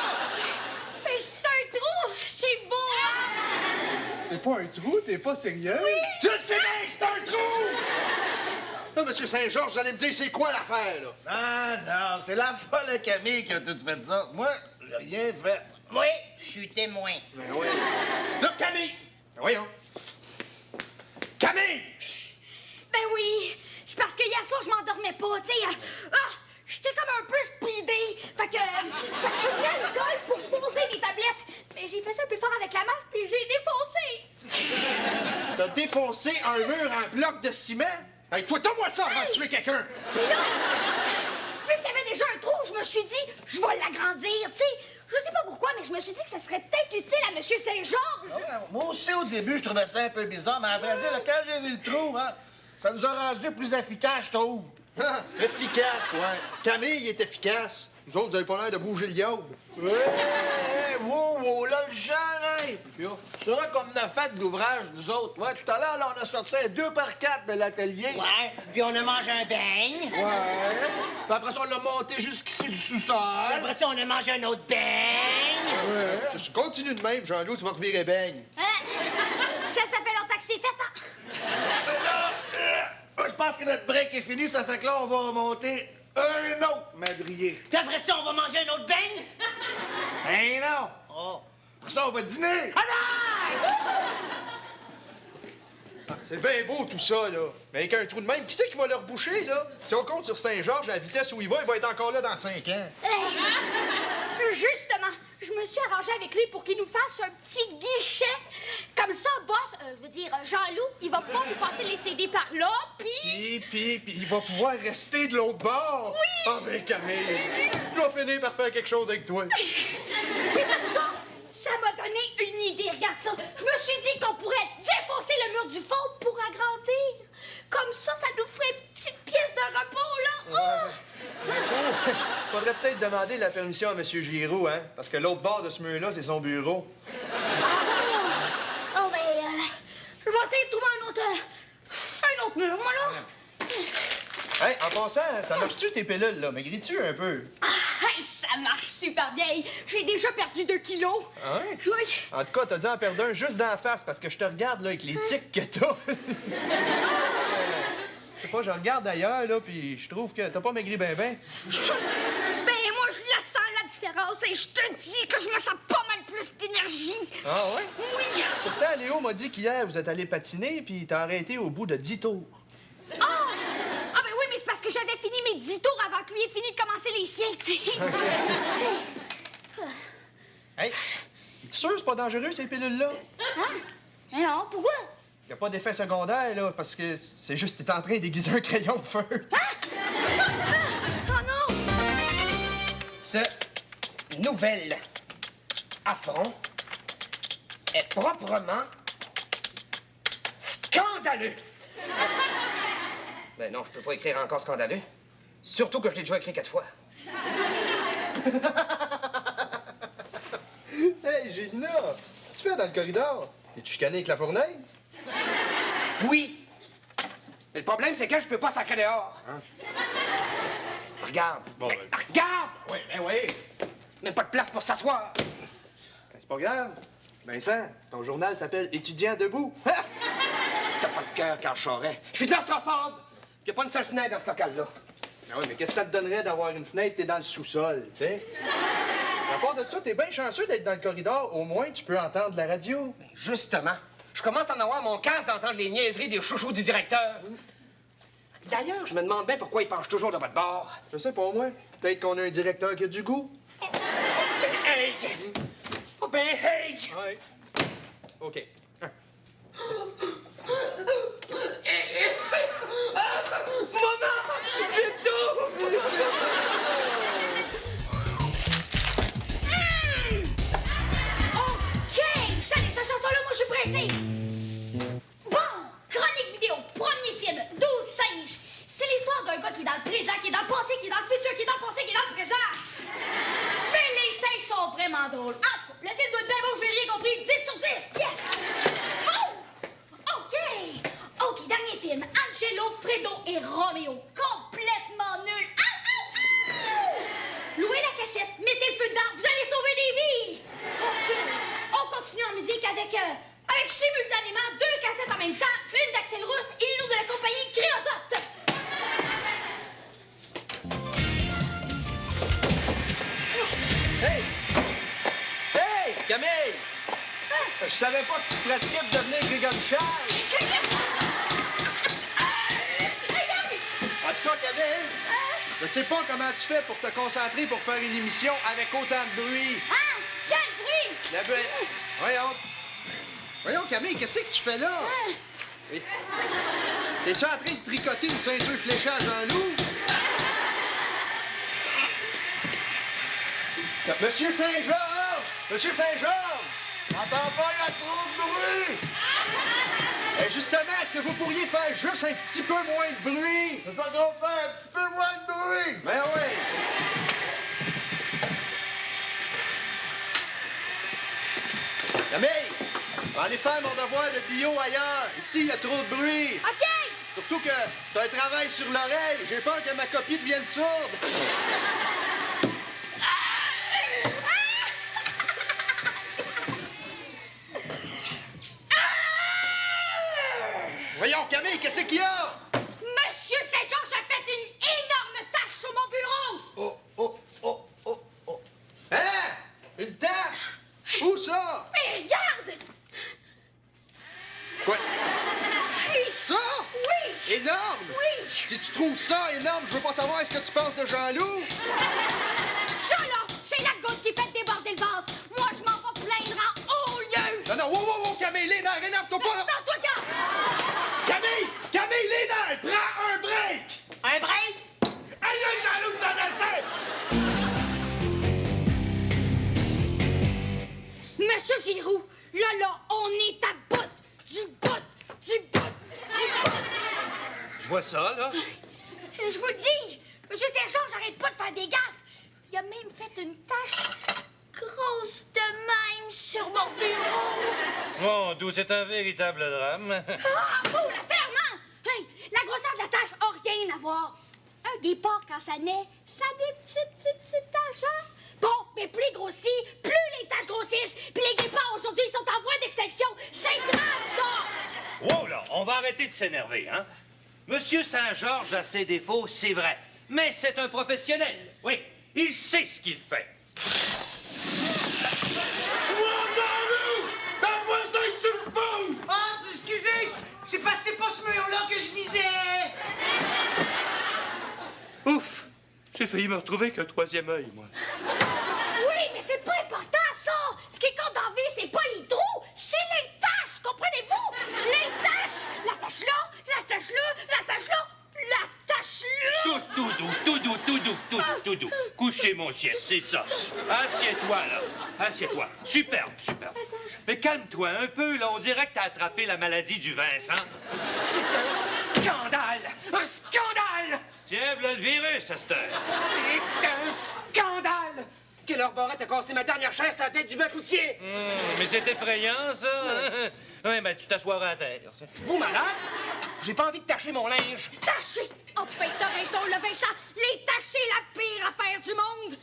Mais c'est un trou! C'est beau, hein? C'est pas un trou, t'es pas sérieux? Oui! Je sais bien que c'est un trou! Là, monsieur Saint-Georges, j'allais me dire, c'est quoi l'affaire, là? Non, c'est la folle Camille qui a tout fait ça. Moi, j'ai rien fait. Oui, je suis témoin. Ben oui. Là, Camille! Ben voyons. Camille! Ben oui! C'est parce que hier soir, je m'endormais pas, tu sais. J'étais comme un peu speedée. Fait que je suis venue à l'école pour poser les tablettes. j'ai fait ça un peu fort avec la masse, puis j'ai défoncé. T'as défoncé un mur en bloc de ciment? Hey, toi, donne-moi ça avant de tuer quelqu'un! Puis là, vu qu'il y avait déjà un trou, je me suis dit, je vais l'agrandir, tu sais. Je sais pas pourquoi, mais je me suis dit que ça serait peut-être utile à M. Saint-Georges. Ah ouais, moi aussi, au début, je trouvais ça un peu bizarre, mais à vrai dire, là, quand j'ai vu le trou, hein, ça nous a rendu plus efficaces, je trouve. Efficace, ouais. Camille est efficace. Vous autres, vous avez pas l'air de bouger le diable. Ouais, wow, là, le jeune, hein! C'est vrai qu'on a fait de l'ouvrage, nous autres. Ouais, tout à l'heure, là, on a sorti un 2x4 de l'atelier. Ouais, puis on a mangé un beigne. Ouais. Puis après ça, on l'a monté jusqu'ici du sous-sol. Puis après ça, on a mangé un autre beigne. Ouais. Je continue de même, Jean-Loup, tu vas revirer beigne. Ça fait longtemps que c'est fait, hein? Je pense que notre break est fini, ça fait que là, on va remonter un autre madrier. Puis après ça, on va manger un autre beigne. Ben non! Oh. Après ça, on va dîner! C'est bien beau tout ça, là. Mais avec un trou de même, qui c'est qui va le reboucher, là? Si on compte sur Saint-Georges, à la vitesse où il va être encore là dans 5 ans. Justement, je me suis arrangée avec lui pour qu'il nous fasse un petit guichet. Comme ça, boss, je veux dire, Jean-Loup, il va pouvoir nous passer les CD par là, puis... Puis il va pouvoir rester de l'autre bord. Oui! Ah ben Camille, je vais finir par faire quelque chose avec toi. Puis comme ça m'a donné une idée, regarde ça. Je me suis dit qu'on pourrait défoncer le mur du fond pour agrandir. Comme ça nous ferait une petite pièce de repos, là. Ouais. Faudrait peut-être demander la permission à M. Giroux, hein? Parce que l'autre bord de ce mur-là, c'est son bureau. Oh, ben, je vais essayer de trouver un autre mur, moi, là. Hey, en passant, ça marche-tu tes pilules, là? Maigris-tu un peu? Hey, ça marche super bien. J'ai déjà perdu 2 kilos. Ah ouais? Oui. En tout cas, t'as dû en perdre un juste dans la face parce que je te regarde, là, avec les tics que t'as. Je sais pas, je regarde d'ailleurs, là, puis je trouve que t'as pas maigri ben. Ben, moi, je la sens, la différence, et je te dis que je me sens pas mal plus d'énergie. Ah ouais? Oui. Pourtant, Léo m'a dit qu'hier, vous êtes allé patiner, puis t'as arrêté au bout de 10 tours. Ah, ben oui, mais c'est parce que j'avais fini mes 10 tours avant que lui ait fini de commencer les siens, tu sais. Hey, es-tu sûr que c'est pas dangereux, ces pilules-là? Hein? Mais non, pourquoi? Y a pas d'effet secondaire, là, parce que c'est juste que t'es en train d'aiguiser un crayon de feu. Oh non! Ce nouvel affront est proprement scandaleux. Ben non, je peux pas écrire encore scandaleux. Surtout que je l'ai déjà écrit 4 fois. Hey, Gina, qu'est-ce que tu fais dans le corridor? Es-tu chicané avec la fournaise? Oui. Mais le problème, c'est que je peux pas sacrer dehors. Hein? Regarde. Bon, Mais, regarde! Oui, ben oui. Même pas de place pour s'asseoir. Ben, c'est pas grave. Vincent, ton journal s'appelle Étudiant debout. T'as pas de cœur, Carl Charest. Je suis claustrophobe. Il y a pas une seule fenêtre dans ce local-là. Ah oui, mais qu'est-ce que ça te donnerait d'avoir une fenêtre? T'es dans le sous-sol, tu sais? À part de ça, t'es bien chanceux d'être dans le corridor. Au moins, tu peux entendre la radio. Ben, justement. Je commence à en avoir mon casse d'entendre les niaiseries des chouchous du directeur. D'ailleurs, je me demande bien pourquoi il penche toujours de votre bord. Je sais pas, moi. Peut-être qu'on a un directeur qui a du goût. Ben, hey! Oh, ben, hey! Ouais. OK. Maman! J'ai tout! OK! J'allais cette chanson-là, moi, je suis pressée. Bon, chronique vidéo, premier film, 12 singes. C'est l'histoire d'un gars qui est dans le présent, qui est dans le passé, qui est dans le futur, qui est dans le passé, qui est dans le présent. Mais les singes sont vraiment drôles. En tout cas, le film doit être bien bon, j'ai rien compris. 10 sur 10, yes! Oh! OK! OK, dernier film. Angelo, Fredo et Romeo. Complètement nul. Louez la cassette, mettez le feu dedans, vous allez sauver des vies! OK. On continue en musique avec simultanément 2 cassettes en même temps, une d'Axel Rousse et une autre de la compagnie Créosote. Hey! Hey! Camille! Je savais pas que tu pratiquais pour devenir Grégory Charles. En tout cas, Camille, je sais pas comment tu fais pour te concentrer pour faire une émission avec autant de bruit. Ah! Quel bruit! La belle... Voyons. Voyons, Camille, qu'est-ce que tu fais là? Eh, t'es-tu en train de tricoter une ceinture fléchée à Jean-Loup? Monsieur Saint-Georges! Monsieur Saint-Georges! J'entends pas, il y a trop de bruit! Justement, est-ce que vous pourriez faire juste un petit peu moins de bruit? C'est ça qu'on fait, un petit peu moins de bruit! Ben oui! Camille! Allez faire mon devoir de bio ailleurs! Ici, il y a trop de bruit! OK! Surtout que t'as un travail sur l'oreille. J'ai peur que ma copie devienne sourde. Voyons, Camille, qu'est-ce qu'il y a? Monsieur Saint-Georges a fait une énorme tache sur mon bureau! Hein? Une tache? Où ça? Mais regarde! Quoi? Ça? Oui! Énorme? Oui! Si tu trouves ça énorme, je veux pas savoir ce que tu penses de Jean-Loup. Ça, là, c'est la goutte qui fait déborder le vase. Moi, je m'en vais plaindre en haut lieu. Non, wow, Camille, les nerfs, énerve-toi pas! Attends-toi, gars! Camille, les nerfs, prends un break! Un break? Aïe, Jean-Loup, ça descend! Monsieur Giroux, là, on est à bout. Du bout. Je vois ça, là. Je vous dis, Monsieur Saint-Georges j'arrête pas de faire des gaffes. Il a même fait une tache grosse de même sur mon bureau. Mon Dieu, c'est un véritable drame. Ah, faut la faire, non? Hey, la grosseur de la tache a rien à voir. Un guépard, quand ça naît, ça a des petites taches, hein? Bon, mais plus il grossit, plus les taches grossissent. Puis les guépards, aujourd'hui, ils sont en voie d'extinction. C'est grave, ça! Oh là, on va arrêter de s'énerver, hein? Monsieur Saint-Georges a ses défauts, c'est vrai. Mais c'est un professionnel. Oui, il sait ce qu'il fait. Ah, excusez, c'est pas ce mur-là que je visais. Ouf, j'ai failli me retrouver avec un troisième œil, moi. Oui, mais c'est pas important, ça! Ce qui compte dans la vie, c'est pas les trous, c'est les taches, comprenez-vous? Les taches! La tache là, la tache là, la tache là, la tache là! Tout doux. Couchez, mon chien, c'est ça. Assieds-toi, là. Assieds-toi. Superbe. Mais calme-toi un peu, là. On dirait que t'as attrapé la maladie du Vincent. C'est un scandale! Un scandale! Tiens, voilà le virus, à cette heure. C'est un scandale! Que leur barrette a cassé ma dernière chaise à la tête du bâtoutier! Mais c'est effrayant, ça. Oui, mais tu t'assoiras à terre. Vous, malade? J'ai pas envie de tacher mon linge. Tacher! Oh, ben, t'as raison, le Vincent! Les taches, c'est la pire affaire du monde!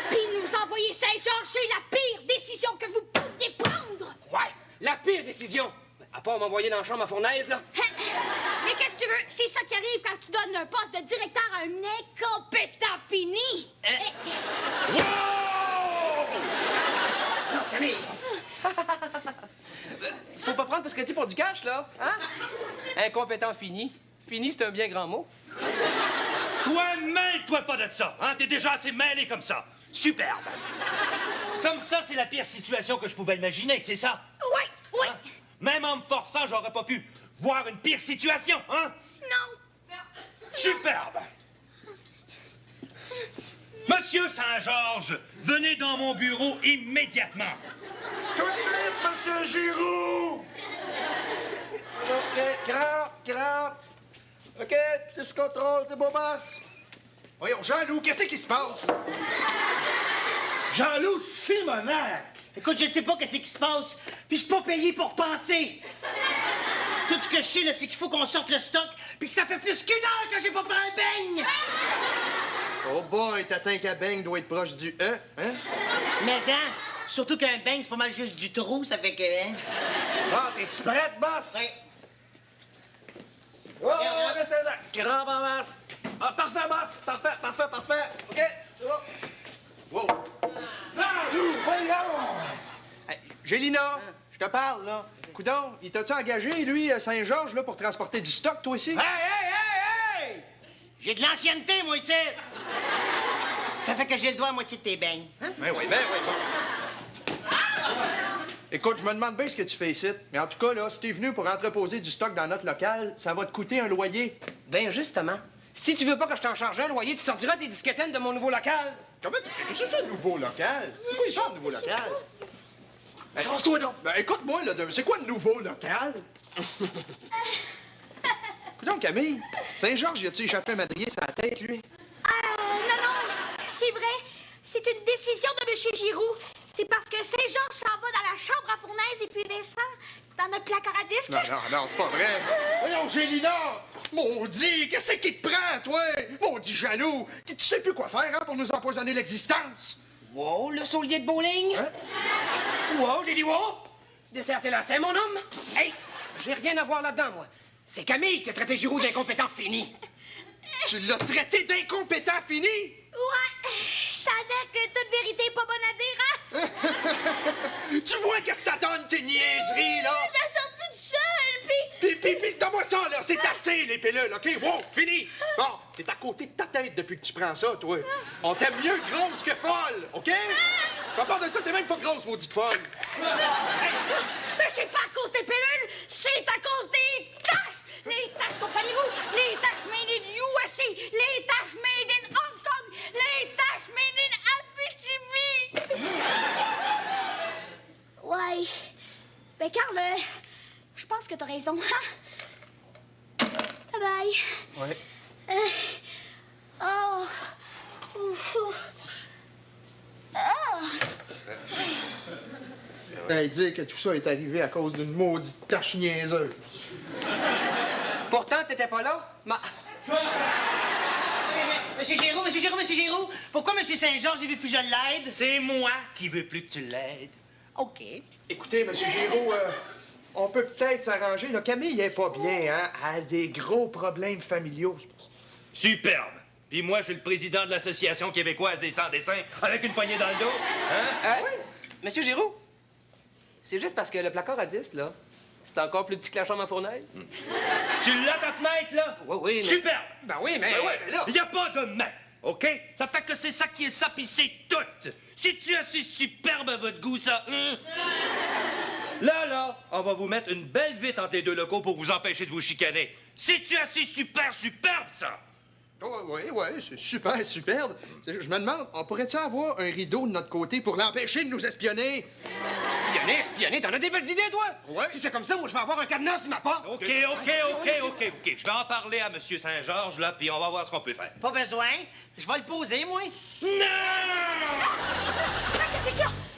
Puis nous envoyer Saint-Georges, c'est la pire décision que vous pouviez prendre! Ouais, la pire décision. À part m'envoyer dans la chambre à fournaise, là. Mais qu'est-ce que tu veux? C'est ça qui arrive quand tu donnes un poste de directeur à un incompétent fini! Non, Camille! Faut pas prendre tout ce que tu dis pour du cash, là. Hein? Incompétent fini. Fini, c'est un bien grand mot. Toi, mêle-toi pas de ça, hein? T'es déjà assez mêlé comme ça. Superbe. Comme ça, c'est la pire situation que je pouvais imaginer, c'est ça? Oui. Hein? Même en me forçant, j'aurais pas pu voir une pire situation, hein? Non. Superbe. Monsieur Saint-Georges, venez dans mon bureau immédiatement. Tout de suite, Monsieur Giroux! OK, crampe. OK, tout est sous contrôle, c'est beau, boss. Voyons, Jean-Loup, qu'est-ce qui se passe? Jean-Loup Simonac! Écoute, je sais pas qu'est-ce qui se passe, puis je suis pas payé pour penser. Tout ce que je sais, là, c'est qu'il faut qu'on sorte le stock, puis que ça fait plus qu'une heure que j'ai pas pris un beigne. Oh boy, t'atteins qu'un beigne doit être proche du E, hein? Mais hein, surtout qu'un beigne, c'est pas mal juste du trou, ça fait que... Hein? Bon, t'es-tu prête, boss? Oui. Oh, restez là. Crampe en masse. Ah, parfait, boss. Parfait. OK, c'est bon. Wow. Jean-Loup, voyons! Hey, Gélina, je te parle, là. Coudon, il t'a-tu engagé, lui, Saint-Georges, là, pour transporter du stock, toi aussi? Hey! J'ai de l'ancienneté, moi, ici. Ça fait que j'ai le doigt à moitié de tes beignes. Hein? Ben oui. Écoute, je me demande bien ce que tu fais ici. Mais en tout cas, là, si t'es venu pour entreposer du stock dans notre local, ça va te coûter un loyer. Ben justement. Si tu veux pas que je t'en charge un loyer, tu sortiras tes disquettaines de mon nouveau local. Comment qu'est-ce que c'est ça, nouveau local? Pourquoi il parle de nouveau local? Trouve-toi donc. Ben écoute-moi, là, c'est quoi le nouveau local? Écoute Camille, Saint-Georges, y a-tu échappé un madrier sur la tête, lui? Non, c'est vrai. C'est une décision de M. Giroux. C'est parce que Saint-Georges s'en va dans la chambre à fournaise et puis Vincent dans notre placard à disques. Non, c'est pas vrai. Voyons, Gélina! Maudit, qu'est-ce qui te prend, toi? Maudit jaloux! Tu sais plus quoi faire, hein, pour nous empoisonner l'existence? Wow, le soulier de bowling? Hein? Wow, j'ai dit wow! Dessert là, c'est mon homme? Hey, j'ai rien à voir là-dedans, moi. C'est Camille qui a traité Giroux d'incompétent fini. Tu l'as traité d'incompétent fini? Ouais, ça a l'air que toute vérité est pas bonne à dire, hein? Tu vois que ça donne tes niaiseries, là? Il a sorti du sol, Puis, donne-moi ça, là. C'est assez, les pilules, OK? Wow, fini! Bon, t'es à côté de ta tête depuis que tu prends ça, toi. On t'aime mieux grosse que folle, OK? À part de ça, t'es même pas grosse, maudite folle. Mais c'est pas à cause des pilules, c'est à cause des taches! Les taches, comprenez-vous? Les taches made in USA! Les taches made in Hong Kong! Les taches made in Abitibi! Ouais. Ben, Carl, je pense que t'as raison, hein? Bye-bye. Ouais. Oh. Ouf. Oh. Hey, dire que tout ça est arrivé à cause d'une maudite tache niaiseuse. Pourtant, t'étais pas là, ma... Monsieur Giroux, pourquoi Monsieur Saint-Georges, il veut plus que je l'aide? C'est moi qui veux plus que tu l'aides. OK. Écoutez, Monsieur Giroux, on peut peut-être s'arranger. Là, Camille est pas bien, hein? Elle a des gros problèmes familiaux, c'est pour ça. Superbe. Puis moi, je suis le président de l'Association québécoise des sans-dessins avec une poignée dans le dos. Hein? Monsieur Giroux, c'est juste parce que le placard à disques, là, c'est encore plus petit que la chambre à fournaise. Tu l'as ta fenêtre, là? Oui, mais... Superbe. Ben oui, mais... mais là... Il n'y a pas de mais, OK? Ça fait que c'est ça qui est ça, pis c'est tout. C'est-tu assez superbe à votre goût, ça? Hein? Là, on va vous mettre une belle vitre entre les deux locaux pour vous empêcher de vous chicaner. C'est-tu assez superbe, ça? Oui, c'est super, superbe. Je me demande, on pourrait-tu avoir un rideau de notre côté pour l'empêcher de nous espionner? Espionner? T'en as des belles idées, toi? Ouais. Si c'est comme ça, moi, je vais avoir un cadenas sur ma porte. OK. Je vais en parler à M. Saint-Georges, là, puis on va voir ce qu'on peut faire. Pas besoin. Je vais le poser, moi. Non!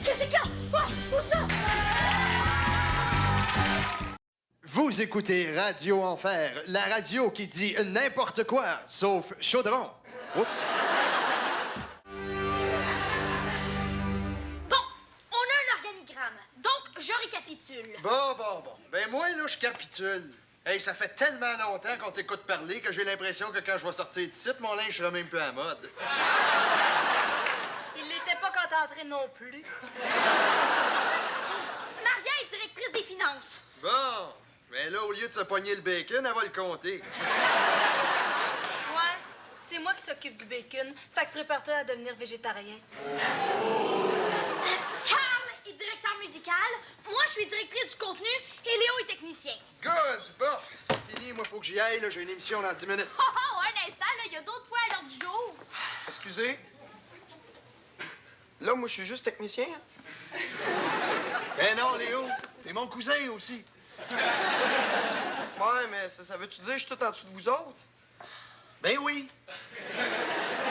Qu'est-ce qu'il y a? Oh, où ça? Vous écoutez Radio Enfer, la radio qui dit n'importe quoi, sauf chaudron. Oups. Bon, on a un organigramme. Donc, je récapitule. Bon. Ben moi, là, je capitule. Hey, ça fait tellement longtemps qu'on t'écoute parler que j'ai l'impression que quand je vais sortir d'ici, mon linge sera même plus à la mode. Il l'était pas quand t'es entré non plus. Maria est directrice des finances. Bon. Mais là, au lieu de se pogner le bacon, elle va le compter. Ouais, c'est moi qui s'occupe du bacon. Fait que prépare-toi à devenir végétarien. Carl est directeur musical. Moi, je suis directrice du contenu et Léo est technicien. Good! Bon, c'est fini. Moi, faut que j'y aille. Là. J'ai une émission dans 10 minutes. Oh, un instant, là, il y a d'autres points à l'heure du jour. Excusez. Là, moi, je suis juste technicien. Ben non, Léo. T'es mon cousin aussi. Ouais, mais ça veut-tu dire que je suis tout en dessous de vous autres? Ben oui.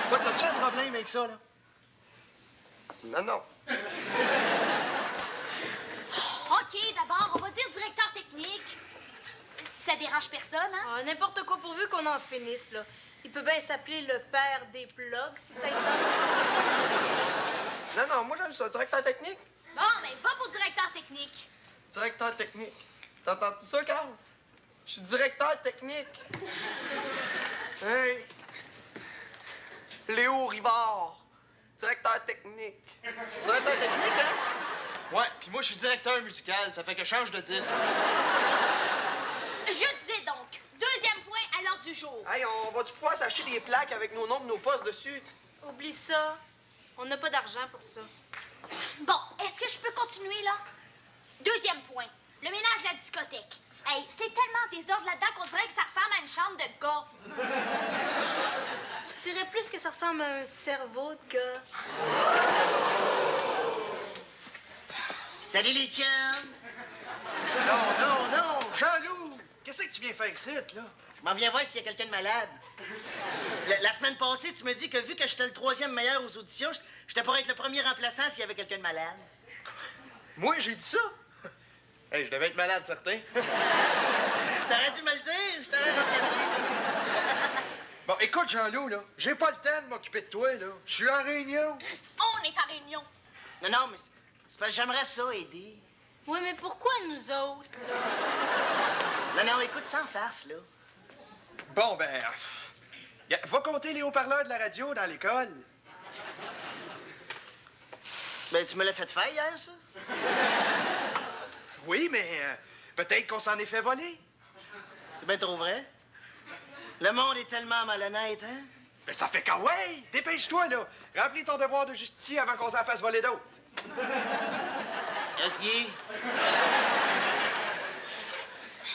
Toi, t'as-tu un problème avec ça, là? Non. OK, d'abord, on va dire directeur technique. Si ça dérange personne, hein? Ah, n'importe quoi pourvu qu'on en finisse, là. Il peut bien s'appeler le père des plugs, si ça y tente. Non, moi, j'aime ça. Directeur technique. Bon, ben, va pour directeur technique. Directeur technique. T'entends-tu ça, Carl? Je suis directeur technique. Hey! Léo Rivard. Directeur technique. Directeur technique, hein? Ouais, puis moi, je suis directeur musical. Ça fait que je change de disque. Je disais donc, deuxième point à l'ordre du jour. Hey, on va-tu pouvoir s'acheter des plaques avec nos noms de nos postes dessus? Oublie ça. On n'a pas d'argent pour ça. Bon, est-ce que je peux continuer, là? discothèque. Hey, c'est tellement désordre là-dedans qu'on dirait que ça ressemble à une chambre de gars. Je dirais plus que ça ressemble à un cerveau de gars. Salut les chums! Non, Jean-Loup! Qu'est-ce que tu viens faire ici, là? Je m'en viens voir s'il y a quelqu'un de malade. La semaine passée, tu me dis que vu que j'étais le 3e meilleur aux auditions, j'étais pour être le premier remplaçant s'il y avait quelqu'un de malade. Moi, j'ai dit ça? Hey, je devais être malade, certain. T'aurais dû me le dire, je t'aurais remplacé. Bon, écoute, Jean-Loup, là, j'ai pas le temps de m'occuper de toi, là. Je suis en réunion. On est en réunion. Non, mais c'est parce que j'aimerais ça aider. Oui, mais pourquoi nous autres, là? Non, écoute, sans farce, là. Bon, ben... va compter les haut-parleurs de la radio dans l'école. Ben, tu me l'as fait faire hier, ça? Oui, mais peut-être qu'on s'en est fait voler. C'est bien trop vrai. Le monde est tellement malhonnête, hein? Ben, ça fait quand ouais! Dépêche-toi, là. Remplis ton devoir de justicier avant qu'on s'en fasse voler d'autres. OK.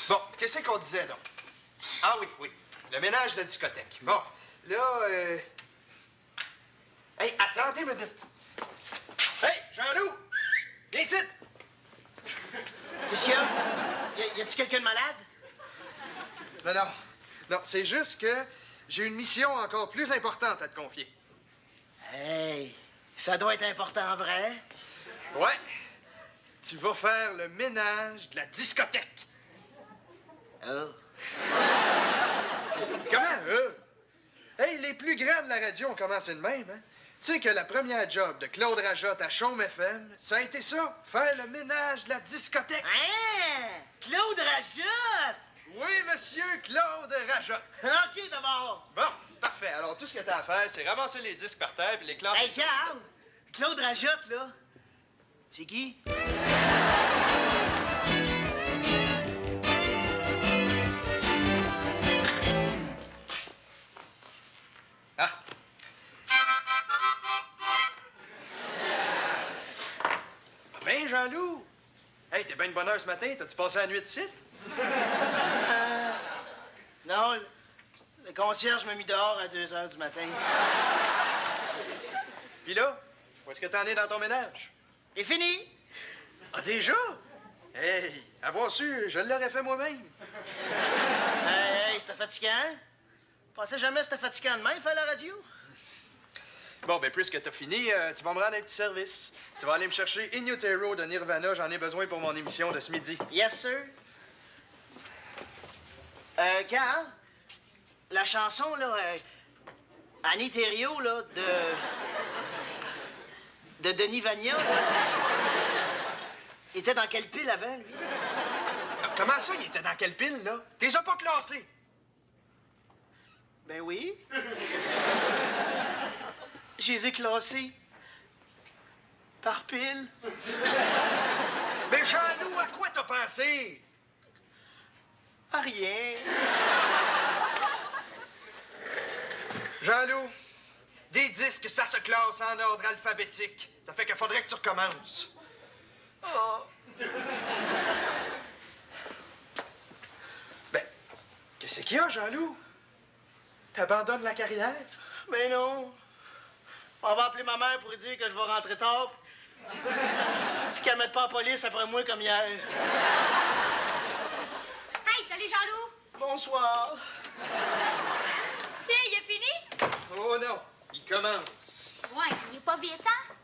Bon, qu'est-ce qu'on disait, donc? Ah oui. Le ménage de la discothèque. Bon, là, Hey, attendez une minute. Hey, Jean-Loup! Viens ici! Qu'est-ce qu'il y a? Y a-tu quelqu'un de malade? Non, c'est juste que j'ai une mission encore plus importante à te confier. Hey, ça doit être important, vrai? Ouais. Tu vas faire le ménage de la discothèque. Oh. Comment, Hey, les plus grands de la radio ont commencé de même, hein? Tu sais que la première job de Claude Rajotte à Chaume FM, ça a été ça, faire le ménage de la discothèque. Hein? Claude Rajotte? Oui, monsieur Claude Rajotte. OK, d'abord. Bon, parfait. Alors, tout ce que t'as à faire, c'est ramasser les disques par terre puis les classer... Hey, Carl! Claude Rajotte, là, c'est qui? Ah! Ben, Jean-Loup! Hey, t'es bien de bonne heure ce matin. T'as-tu passé la nuit de site? Non, le concierge m'a mis dehors à 2 heures du matin. Puis là, où est-ce que t'en es dans ton ménage? C'est fini! Ah, déjà? Hey, avoir su, je l'aurais fait moi-même. Hey, c'était fatigant. Je pensais jamais que c'était fatigant de même, faire la radio. Bon, ben, puisque t'as fini, tu vas me rendre un petit service. Tu vas aller me chercher In Utero de Nirvana. J'en ai besoin pour mon émission de ce midi. Yes, sir. Carl, la chanson, là, Annie Thériault, là, de Denis Vagnon, là, il était dans quelle pile avant, lui? Comment ça, il était dans quelle pile, là? T'es pas classé. Ben oui. Je les ai classés. Par pile. Mais Jean-Loup, à quoi t'as pensé? À rien. Jean-Loup, des disques, ça se classe en ordre alphabétique. Ça fait qu'il faudrait que tu recommences. Oh. Ben, qu'est-ce qu'il y a, Jean-Loup? T'abandonnes la carrière? Mais non. On va appeler ma mère pour lui dire que je vais rentrer tard. Puis qu'elle mette pas la police après moi comme hier. Hey, salut Jean-Loup! Bonsoir. Tiens, il est fini? Oh non, il commence. Ouais, il est pas vite, hein?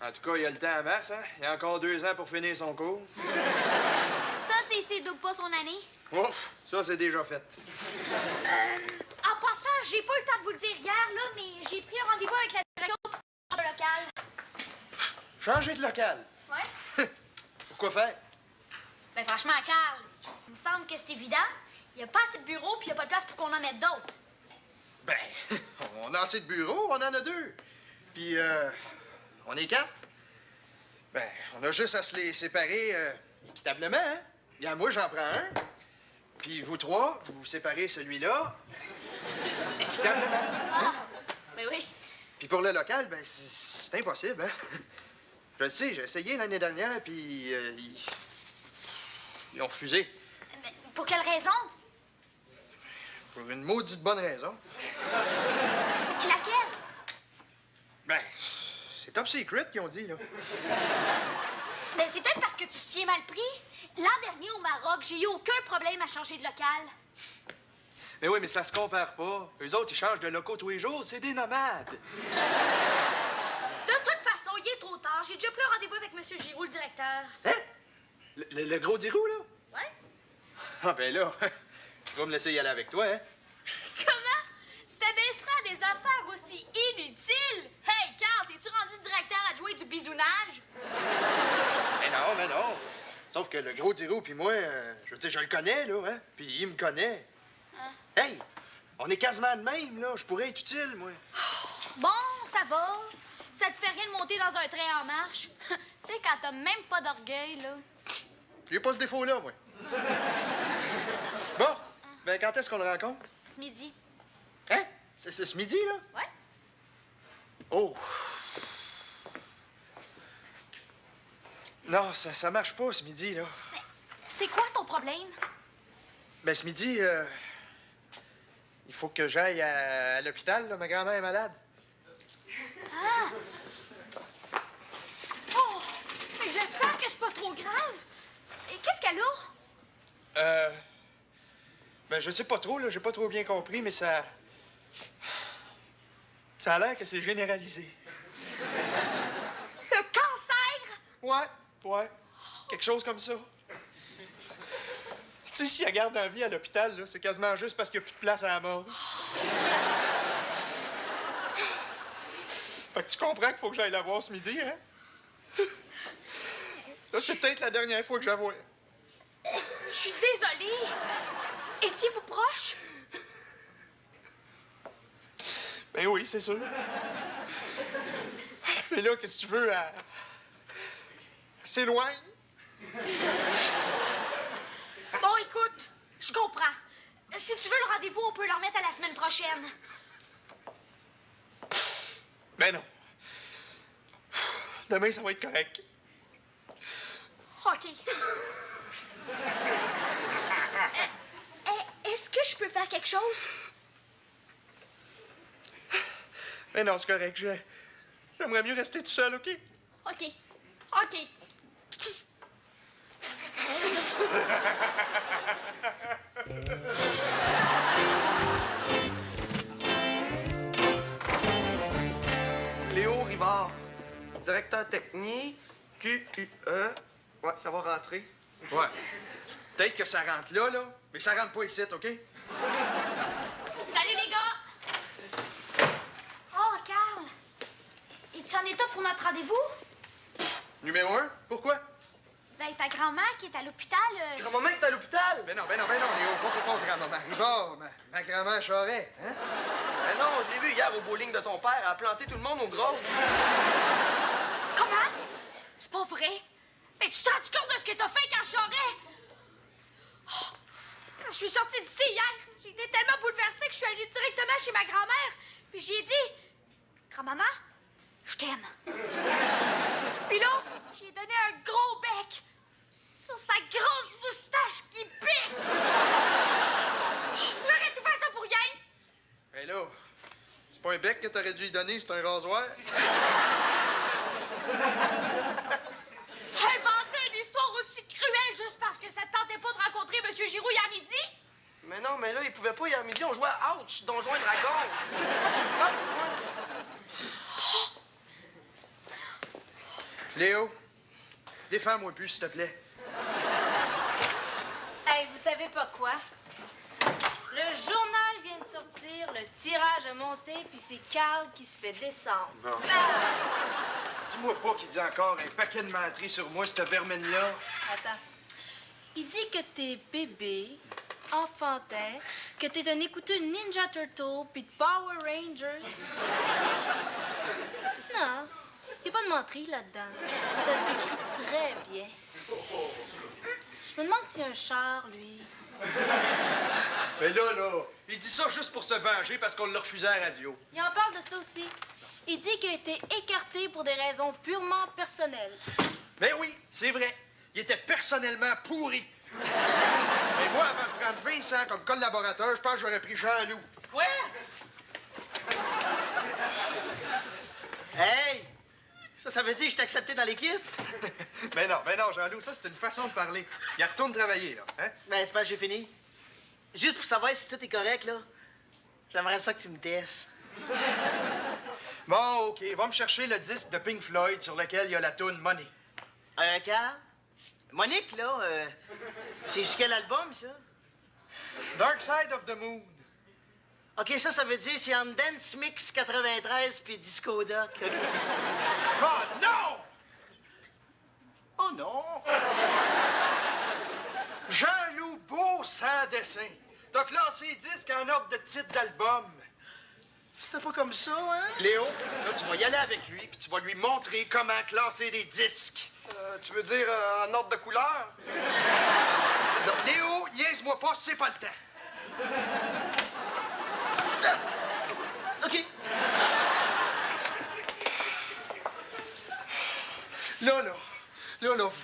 En tout cas, il a le temps à masse, hein? Il a encore 2 ans pour finir son cours. Ça, c'est s'il double pas son année. Ouf, ça, c'est déjà fait. En passant, j'ai pas eu le temps de vous le dire hier, là, mais j'ai pris un rendez-vous avec la direction du local. Changer de local. Ouais? Pourquoi faire? Ben franchement, Carl, il me semble que c'est évident. Il y a pas assez de bureaux, puis il y a pas de place pour qu'on en mette d'autres. Ben, on a assez de bureaux, on en a 2. Puis, on est 4. Ben, on a juste à se les séparer équitablement, hein? Bien, moi, j'en prends un. Puis, vous 3, vous séparez celui-là équitablement. Hein? Ben oui. Puis, pour le local, ben, c'est impossible, hein? Je le sais, j'ai essayé l'année dernière, puis Ils ont refusé. Mais pour quelle raison? Pour une maudite bonne raison. Laquelle? Ben, c'est top secret qu'ils ont dit, là. Mais c'est peut-être parce que tu t'y es mal pris. L'an dernier, au Maroc, j'ai eu aucun problème à changer de local. Mais oui, mais ça se compare pas. Eux autres, ils changent de locaux tous les jours. C'est des nomades. De toute façon, il est trop tard. J'ai déjà pris un rendez-vous avec M. Giroux, le directeur. Hein? Le gros dirou, là? Ouais? Ah, ben là, tu vas me laisser y aller avec toi, hein? Comment? Tu t'abaisserais à des affaires aussi inutiles? Hey, Carl, t'es-tu rendu directeur adjoint du bisounage? Mais non. Sauf que le gros dirou puis moi, je veux dire, je le connais, là, hein? Puis il me connaît. Hein? Hey, on est quasiment de même, là. Je pourrais être utile, moi. Bon, ça va. Ça te fait rien de monter dans un train en marche. Tu sais, quand t'as même pas d'orgueil, là. J'ai pas ce défaut-là, moi. Bon, ben quand est-ce qu'on le rencontre? Ce midi. Hein? C'est ce midi, là? Ouais. Oh! Non, ça marche pas, ce midi, là. C'est quoi ton problème? Ben, ce midi, il faut que j'aille à l'hôpital, là. Ma grand-mère est malade. Ah! Oh! Mais j'espère que c'est pas trop grave. Et qu'est-ce qu'elle a? Ben, je sais pas trop, là. J'ai pas trop bien compris, mais ça... Ça a l'air que c'est généralisé. Le cancer? Ouais. Quelque chose comme ça. Tu sais, si elle garde en vie à l'hôpital, là, c'est quasiment juste parce qu'il n'y a plus de place à la mort. Fait que tu comprends qu'il faut que j'aille la voir ce midi, hein? Là, c'est peut-être la dernière fois que je la vois. Je suis désolée. Étiez-vous proche? Ben oui, c'est sûr. Mais là, qu'est-ce que tu veux? Elle s'éloigne. Bon, écoute, je comprends. Si tu veux le rendez-vous, on peut le remettre à la semaine prochaine. Ben non. Demain, ça va être correct. OK. Est-ce que je peux faire quelque chose? Ben non, c'est correct. J'aimerais mieux rester tout seul, OK? OK. Léo Rivard, directeur technique, QQE. Ouais, ça va rentrer. Ouais. Peut-être que ça rentre là, mais ça rentre pas ici, OK? Salut, les gars! Oh, Carl! Es-tu en état pour notre rendez-vous? Numéro 1, pourquoi? Ben, ta grand-mère qui est à l'hôpital... Grand-maman est à l'hôpital? Ben non, Léo, pas grand-maman Rivard, ma grand-mère Charest, hein? Ben non, je l'ai vu hier au bowling de ton père, elle a planté tout le monde aux grosses. Comment? C'est pas vrai? Mais tu te rends compte de ce que t'as fait quand je saurais? Oh, quand je suis sortie d'ici hier, j'ai été tellement bouleversée que je suis allée directement chez ma grand-mère. Puis j'y ai dit, grand-maman, je t'aime. Puis là, j'ai donné un gros bec sur sa grosse moustache qui pique. J'aurais tout fait ça pour rien. Ben là, c'est pas un bec que t'aurais dû lui donner, c'est un rasoir. T'as inventé une histoire aussi cruelle juste parce que ça te tentait pas de rencontrer M. Giroux hier midi? Mais non, mais là, il pouvait pas hier midi, on jouait à Ouch, Donjons et Dragons. Pourquoi tu me frappes, moi? Léo, défends-moi plus, s'il te plaît. Hey, vous savez pas quoi? Le journal vient de sortir, le tirage a monté, puis c'est Carl qui se fait descendre. Bon. Dis-moi pas qu'il dit encore un paquet de menteries sur moi, cette vermine-là. Attends. Il dit que t'es bébé, enfantin, que t'es un écouteur de Ninja Turtle puis de Power Rangers. Non, il n'y a pas de menterie là-dedans. Ça le décrit très bien. Je me demande s'il y a un char, lui. Mais là, il dit ça juste pour se venger parce qu'on l'a refusé à la radio. Il en parle de ça aussi. Il dit qu'il a été écarté pour des raisons purement personnelles. Ben oui, c'est vrai. Il était personnellement pourri. Mais moi, avant de prendre Vincent comme collaborateur, je pense que j'aurais pris Jean-Loup. Quoi? Hey! Ça veut dire que je t'ai accepté dans l'équipe? Ben non, Jean-Loup, ça, c'est une façon de parler. Il retourne travailler, là. Hein? Ben, c'est pas que j'ai fini. Juste pour savoir si tout est correct, là, j'aimerais ça que tu me testes. Bon, OK. Va me chercher le disque de Pink Floyd sur lequel il y a la toune Money. Carl? Monique, là, c'est sur quel album, ça? Dark Side of the Moon. OK, ça veut dire c'est en Dance Mix 93 puis Disco Doc. Oh non! Oh non! Jean-Loup Beau sans dessin. T'as classé les disques en ordre de titre d'album. C'était pas comme ça, hein? Léo, là, tu vas y aller avec lui, puis tu vas lui montrer comment classer des disques. Tu veux dire en ordre de couleur? Non, Léo, niaise-moi pas, c'est pas le temps. OK. Là,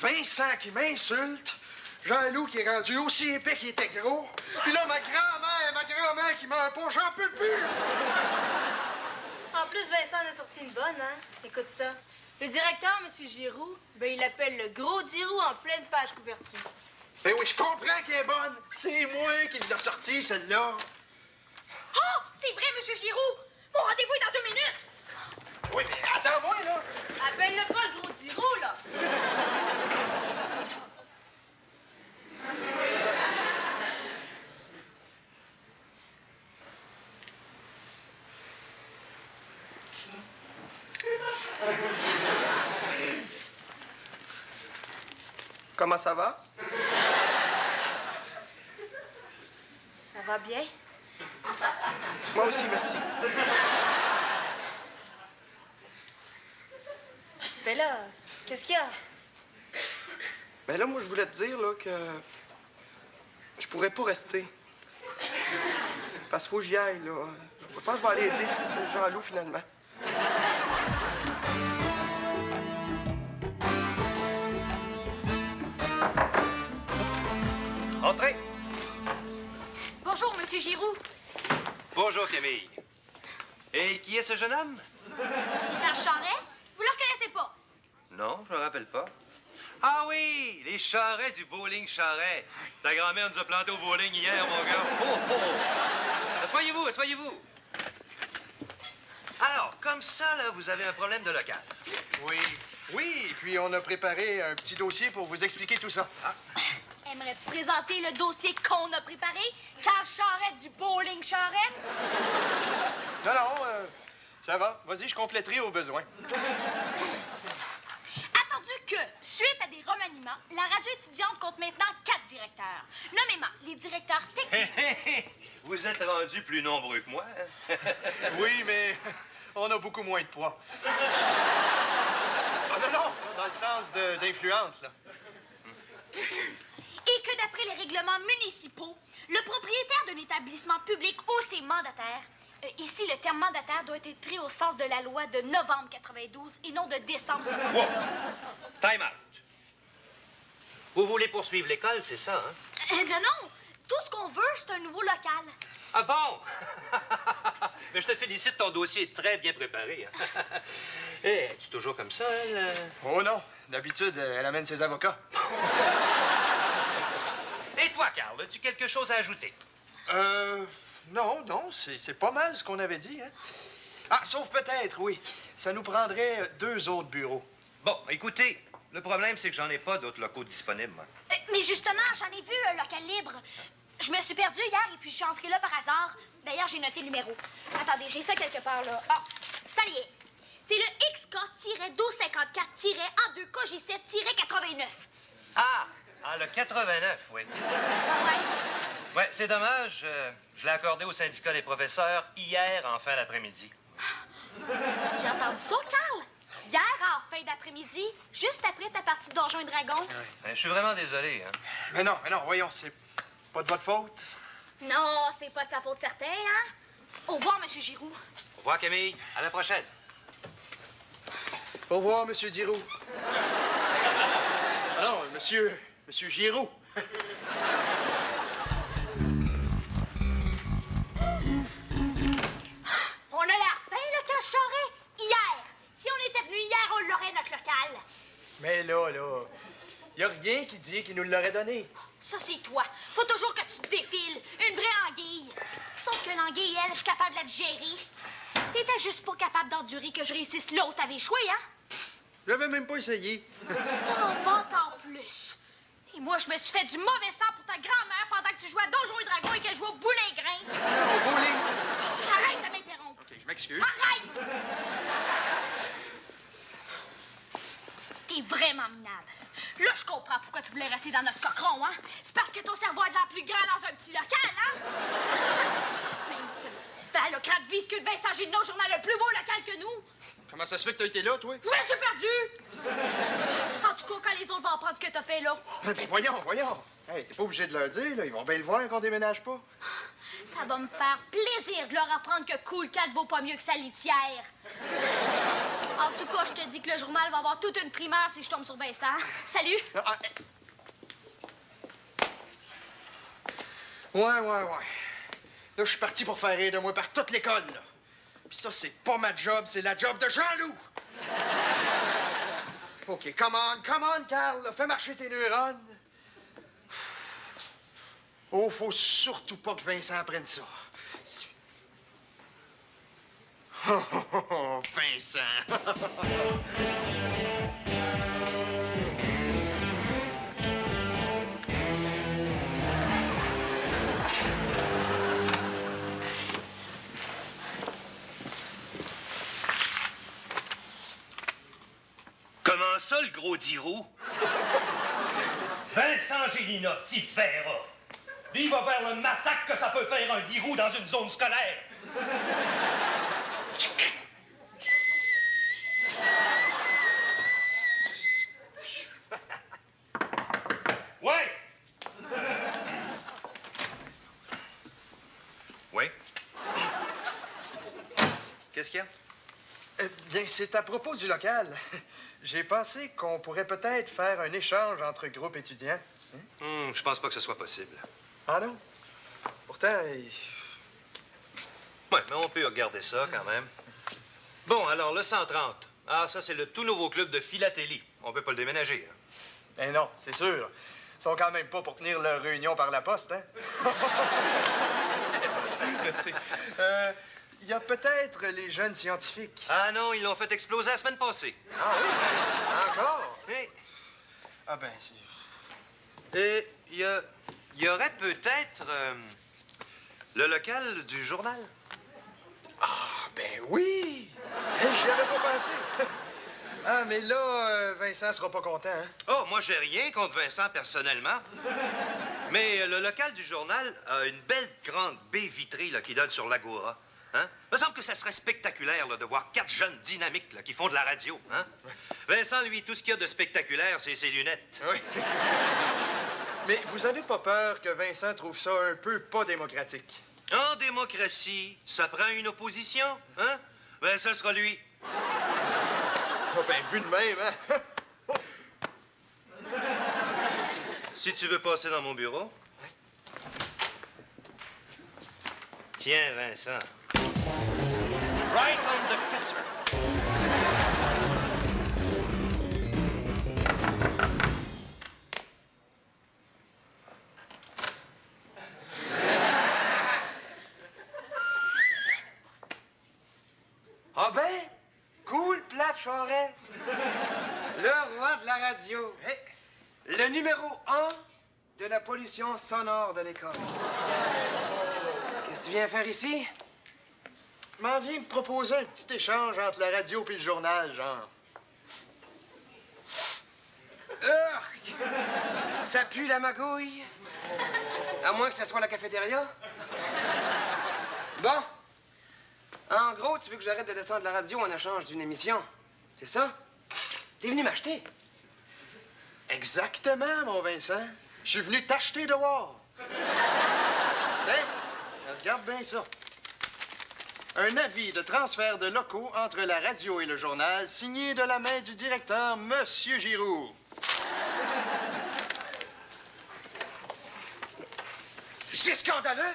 Vincent qui m'insulte, Jean-Loup qui est rendu aussi épais qu'il était gros, puis là, ma grand-mère qui meurt pas, j'en peux plus! En plus, Vincent en a sorti une bonne, hein? Écoute ça. Le directeur, M. Giroux, ben, il l'appelle le gros Dirou en pleine page couverture. Ben oui, je comprends qu'elle est bonne. C'est moi qui l'ai sortie, celle-là. Oh, c'est vrai, Monsieur Giroux! Mon rendez-vous est dans 2 minutes! Oui, mais attends-moi, là. Appelle-le pas le gros Dirou, là! Comment ça va? Ça va bien? Moi aussi, merci. Ben là, qu'est-ce qu'il y a? Ben là, moi, je voulais te dire, là, que je pourrais pas rester. Parce qu'il faut que j'y aille, là. Je pense que je vais aller aider Jean-Loup, finalement. Entrez. Bonjour, Monsieur Giroux. Bonjour, Camille. Et qui est ce jeune homme? C'est Carl Charret? Vous le reconnaissez pas? Non, je me rappelle pas. Ah oui, les charrets du bowling Charret. Ta grand-mère nous a planté au bowling hier, mon gars. Oh, oh. Asseyez-vous, asseyez-vous. Alors, comme ça, là, vous avez un problème de local. Oui, et puis on a préparé un petit dossier pour vous expliquer tout ça. Ah. Aimerais-tu présenter le dossier qu'on a préparé? Carl Charret du bowling Charret? Non, ça va. Vas-y, je compléterai au besoin. Attendu que, suite à des remaniements, la radio étudiante compte maintenant 4 directeurs. Nommément les directeurs techniques. Vous êtes rendus plus nombreux que moi. Oui, mais on a beaucoup moins de poids. Non, dans le sens d'influence, là. Et que d'après les règlements municipaux, le propriétaire d'un établissement public ou ses mandataires, ici le terme mandataire doit être pris au sens de la loi de novembre 92 et non de décembre 72. Wow. Time out. Vous voulez poursuivre l'école, c'est ça, hein? Non, tout ce qu'on veut, c'est un nouveau local. Ah bon? Mais je te félicite, ton dossier est très bien préparé. Es-tu toujours comme ça, elle? Oh non, d'habitude, elle amène ses avocats. Et toi, Carl, as-tu quelque chose à ajouter? Non, c'est pas mal ce qu'on avait dit, hein. Ah, sauf peut-être, oui. Ça nous prendrait 2 autres bureaux. Bon, écoutez, le problème, c'est que j'en ai pas d'autres locaux disponibles, moi. Mais justement, j'en ai vu un local libre. Je me suis perdue hier et puis je suis entrée là par hasard. D'ailleurs, j'ai noté le numéro. Attendez, j'ai ça quelque part, là. Ah, ça y est. C'est le XK-1254-A2 KJ7-89. Ah, le 89, oui. Ouais, c'est dommage. Je l'ai accordé au syndicat des professeurs hier en fin d'après-midi. J'ai entendu ça, Carl? Hier, en fin d'après-midi, juste après ta partie de Donjons et Dragons. Je suis vraiment désolé, hein. Mais non, voyons, c'est pas de votre faute. Non, c'est pas de sa faute certain, hein? Au revoir, Monsieur Giroux. Au revoir, Camille. À la prochaine. Au revoir, Monsieur Giroux. Alors, Monsieur Giroux, On a l'air fin, le cache Charest? Hier! Si on était venu hier, on l'aurait, notre local. Mais là, y a rien qui dit qu'il nous l'aurait donné. Ça, c'est toi. Faut toujours que tu te défiles. Une vraie anguille. Sauf que l'anguille, elle, je suis capable de la digérer. T'étais juste pas capable d'endurer que je réussisse l'autre. T'avais échoué, hein? J'avais même pas essayé. Tu t'en vantes en plus. Et moi, je me suis fait du mauvais sang pour ta grand-mère pendant que tu jouais à Donjons et Dragons et qu'elle jouait au bowling-grain. Au bowling? Arrête de m'interrompre. OK, je m'excuse. Arrête! T'es vraiment minable. Là, je comprends pourquoi tu voulais rester dans notre cochon, hein? C'est parce que ton cerveau a de l'air plus grand dans un petit local, hein? Même ça. Vallocrate vise que Vincent Gélineau, journal le plus beau local que nous. Comment ça se fait que t'as été là, toi? Je me suis perdu! En tout cas, quand les autres vont apprendre ce que t'as fait, là. Ben voyons. Hey, t'es pas obligé de leur dire, là. Ils vont bien le voir qu'on déménage pas. Ça va me faire plaisir de leur apprendre que Cool Cat vaut pas mieux que sa litière. En tout cas, je te dis que le journal va avoir toute une primeur si je tombe sur Vincent. Salut! Ouais. Là, je suis parti pour faire rire de moi par toute l'école, là. Puis ça, c'est pas ma job, c'est la job de Jean-Loup! OK, come on, Carl, là, fais marcher tes neurones. Oh, faut surtout pas que Vincent prenne ça. Oh, Vincent! Comment ça, le gros Dirou? Vincent Gélina, petit verra. Lui, il va faire le massacre que ça peut faire un Dirou dans une zone scolaire. Ouais! Oui? Qu'est-ce qu'il y a? Bien, c'est à propos du local. J'ai pensé qu'on pourrait peut-être faire un échange entre groupes étudiants. Je pense pas que ce soit possible. Ah non? Pourtant, Ouais, mais on peut regarder ça quand même. Bon, alors le 130. Ah, ça, c'est le tout nouveau club de philatélie. On peut pas le déménager. Hein. Eh non, c'est sûr. Ils sont quand même pas pour tenir leur réunion par la poste, hein? Merci. Il y a peut-être les jeunes scientifiques. Ah non, ils l'ont fait exploser la semaine passée. Ah oui? Encore? Oui. Ah ben, Et il y aurait peut-être le local du journal. Ah ben oui! J'y avais pas pensé. Ah, mais là, Vincent sera pas content, hein? Oh, moi, j'ai rien contre Vincent personnellement. Mais le local du journal a une belle grande baie vitrée là, qui donne sur l'Agora. Hein? Il me semble que ça serait spectaculaire là, de voir 4 jeunes dynamiques là, qui font de la radio. Hein? Vincent, lui, tout ce qu'il y a de spectaculaire, c'est ses lunettes. Oui. Mais vous avez pas peur que Vincent trouve ça un peu pas démocratique? En démocratie, ça prend une opposition. Hein? Ben, ça sera lui. Oh, ben, vu de même, hein? Si tu veux passer dans mon bureau. Oui. Tiens, Vincent. Right on the kisser. Ah ben, cool, plate, Charest. Le roi de la radio. Le numéro 1 de la pollution sonore de l'école. Qu'est-ce que tu viens faire ici? M'en vient de proposer un petit échange entre la radio et le journal, genre. Urk! Ça pue la magouille. À moins que ce soit la cafétéria. Bon. En gros, tu veux que j'arrête de descendre la radio en échange d'une émission? C'est ça? T'es venu m'acheter? Exactement, mon Vincent. Je suis venu t'acheter dehors. Hein? Regarde bien ça. Un avis de transfert de locaux entre la radio et le journal, signé de la main du directeur, Monsieur Giroux. C'est scandaleux!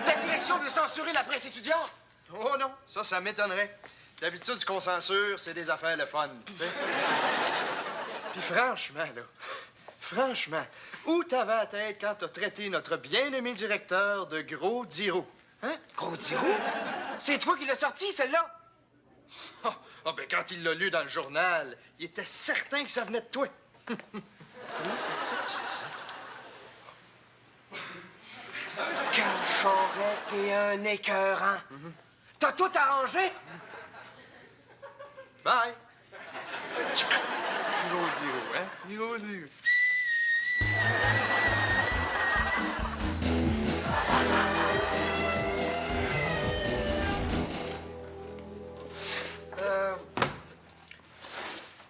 La direction veut censurer la presse étudiante! Oh non, ça m'étonnerait. D'habitude, ce qu'on censure, c'est des affaires le fun, tu sais. Puis franchement, où t'avais la tête quand t'as traité notre bien-aimé directeur de gros dirou? Hein? Gros dirou? C'est toi qui l'as sorti, celle-là? Ben quand il l'a lu dans le journal, il était certain que ça venait de toi. Comment ça se fait que c'est ça? Charret, t'es un écœurant. T'as tout arrangé? Bye! Gros dirou, hein? Gros dirou.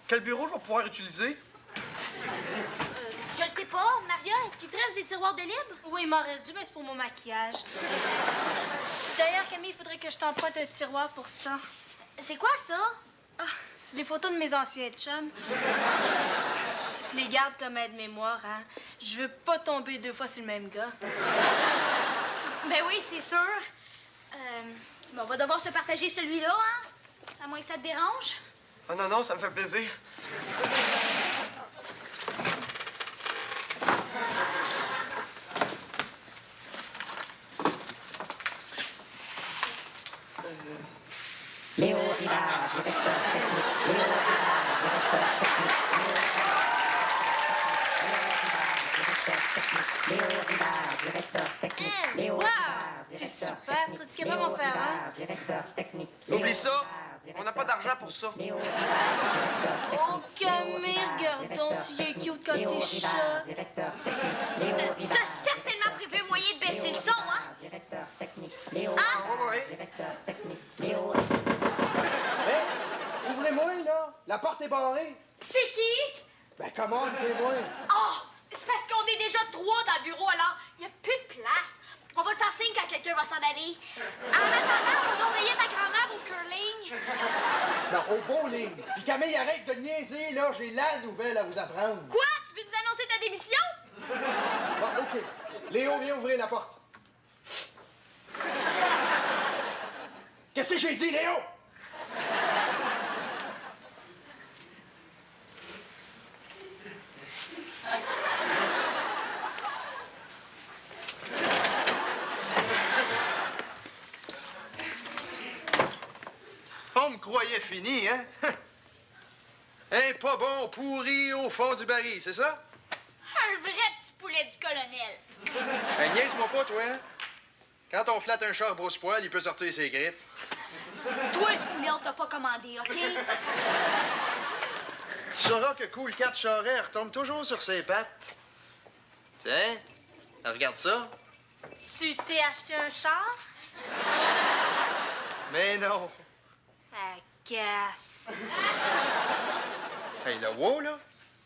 Quel bureau je vais pouvoir utiliser? Je le sais pas. Maria, est-ce qu'il te reste des tiroirs de libre? Oui, il m'en reste du, mais c'est pour mon maquillage. D'ailleurs, Camille, il faudrait que je t'emprunte un tiroir pour ça. C'est quoi, ça? Ah, c'est les photos de mes anciens chums. Je les garde comme aide-mémoire, hein. Je veux pas tomber 2 fois sur le même gars. Ben oui, c'est sûr. Mais on va devoir se partager celui-là, hein? À moins que ça te dérange. Oh non, ça me fait plaisir. Léo Rivard, directeur technique. Léo Rivard, directeur technique. Léo Rivard, directeur technique. Léo Wow! Rivard, C'est directeur super. technique. Tu es capable d'en faire, hein? Léo Rivard, directeur technique. Oublie ça. On n'a pas d'argent pour ça. Oh, Camille, regardons s'il est cute quand t'es chat. T'as certainement prévu un moyen de baisser le son, hein? Directeur technique. Léo Hein? directeur technique. Léo. Hey, ouvrez-moi, là. La porte est barrée. C'est qui? Ben, comment, c'est moi. Oh! C'est parce qu'on est déjà 3 dans le bureau, alors il n'y a plus de place. On va te faire signe quand quelqu'un va s'en aller. En attendant, on va envoyer ta grand-mère au curling. Non, au bowling. Puis Camille, arrête de niaiser, là. J'ai la nouvelle à vous apprendre. Quoi? Tu veux nous annoncer ta démission? Bon, OK. Léo, viens ouvrir la porte. Qu'est-ce que j'ai dit, Léo? On me croyait fini, hein? Un pas bon pourri au fond du baril, c'est ça? Un vrai petit poulet du colonel. Ben, niaise-moi pas, toi, hein? Quand on flatte un char brosse-poil, il peut sortir ses griffes. Toi, le poulet, on t'a pas commandé, OK? Tu sauras que Cool Cat Charret retombe toujours sur ses pattes. Tiens, regarde ça. Tu t'es acheté un char? Mais non. Casse. Hey, le wow, là,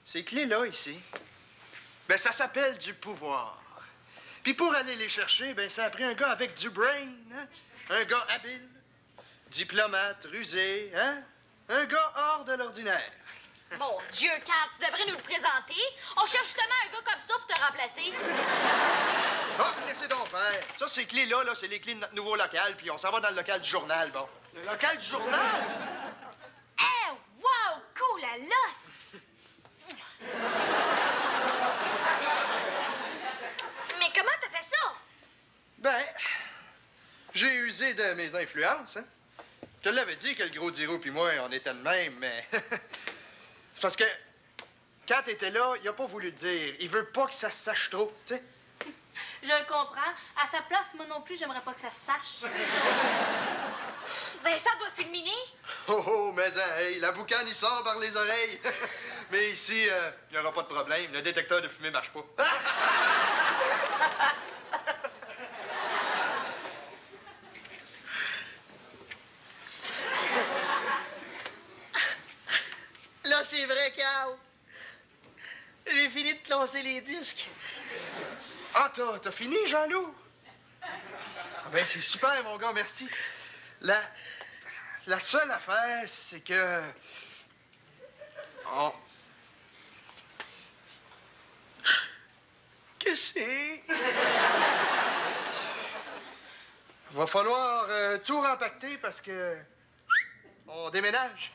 ces clés-là, ici, ben, ça s'appelle du pouvoir. Puis pour aller les chercher, ben, ça a pris un gars avec du brain, hein? Un gars habile, diplomate, rusé, hein? Un gars hors de l'ordinaire. Mon Dieu, Kat, tu devrais nous le présenter. On cherche justement un gars comme ça pour te remplacer. Ah, laissez donc faire. Ça, ces clés-là, là, c'est les clés de notre nouveau local, puis on s'en va dans le local du journal, bon. Le local du journal? Eh, wow, cool à l'os! Mais comment t'as fait ça? Ben, j'ai usé de mes influences, hein. Je te l'avais dit que le gros Diro puis moi, on était de même, mais... c'est parce que quand t'étais là, il a pas voulu le dire. Il veut pas que ça se sache trop, tu sais. Je le comprends. À sa place, moi non plus, j'aimerais pas que ça se sache. Vincent doit fulminer. Oh, mais hey, la boucane, il sort par les oreilles. Mais ici, il n'y aura pas de problème. Le détecteur de fumée marche pas. Là, c'est vrai, Carl. J'ai fini de classer les disques. Ah, t'as fini, Jean-Loup? Ah, ben, c'est super, mon gars, merci. La seule affaire, c'est que... Oh. Qu'est-ce que c'est? Va falloir tout rempacter parce que... on déménage.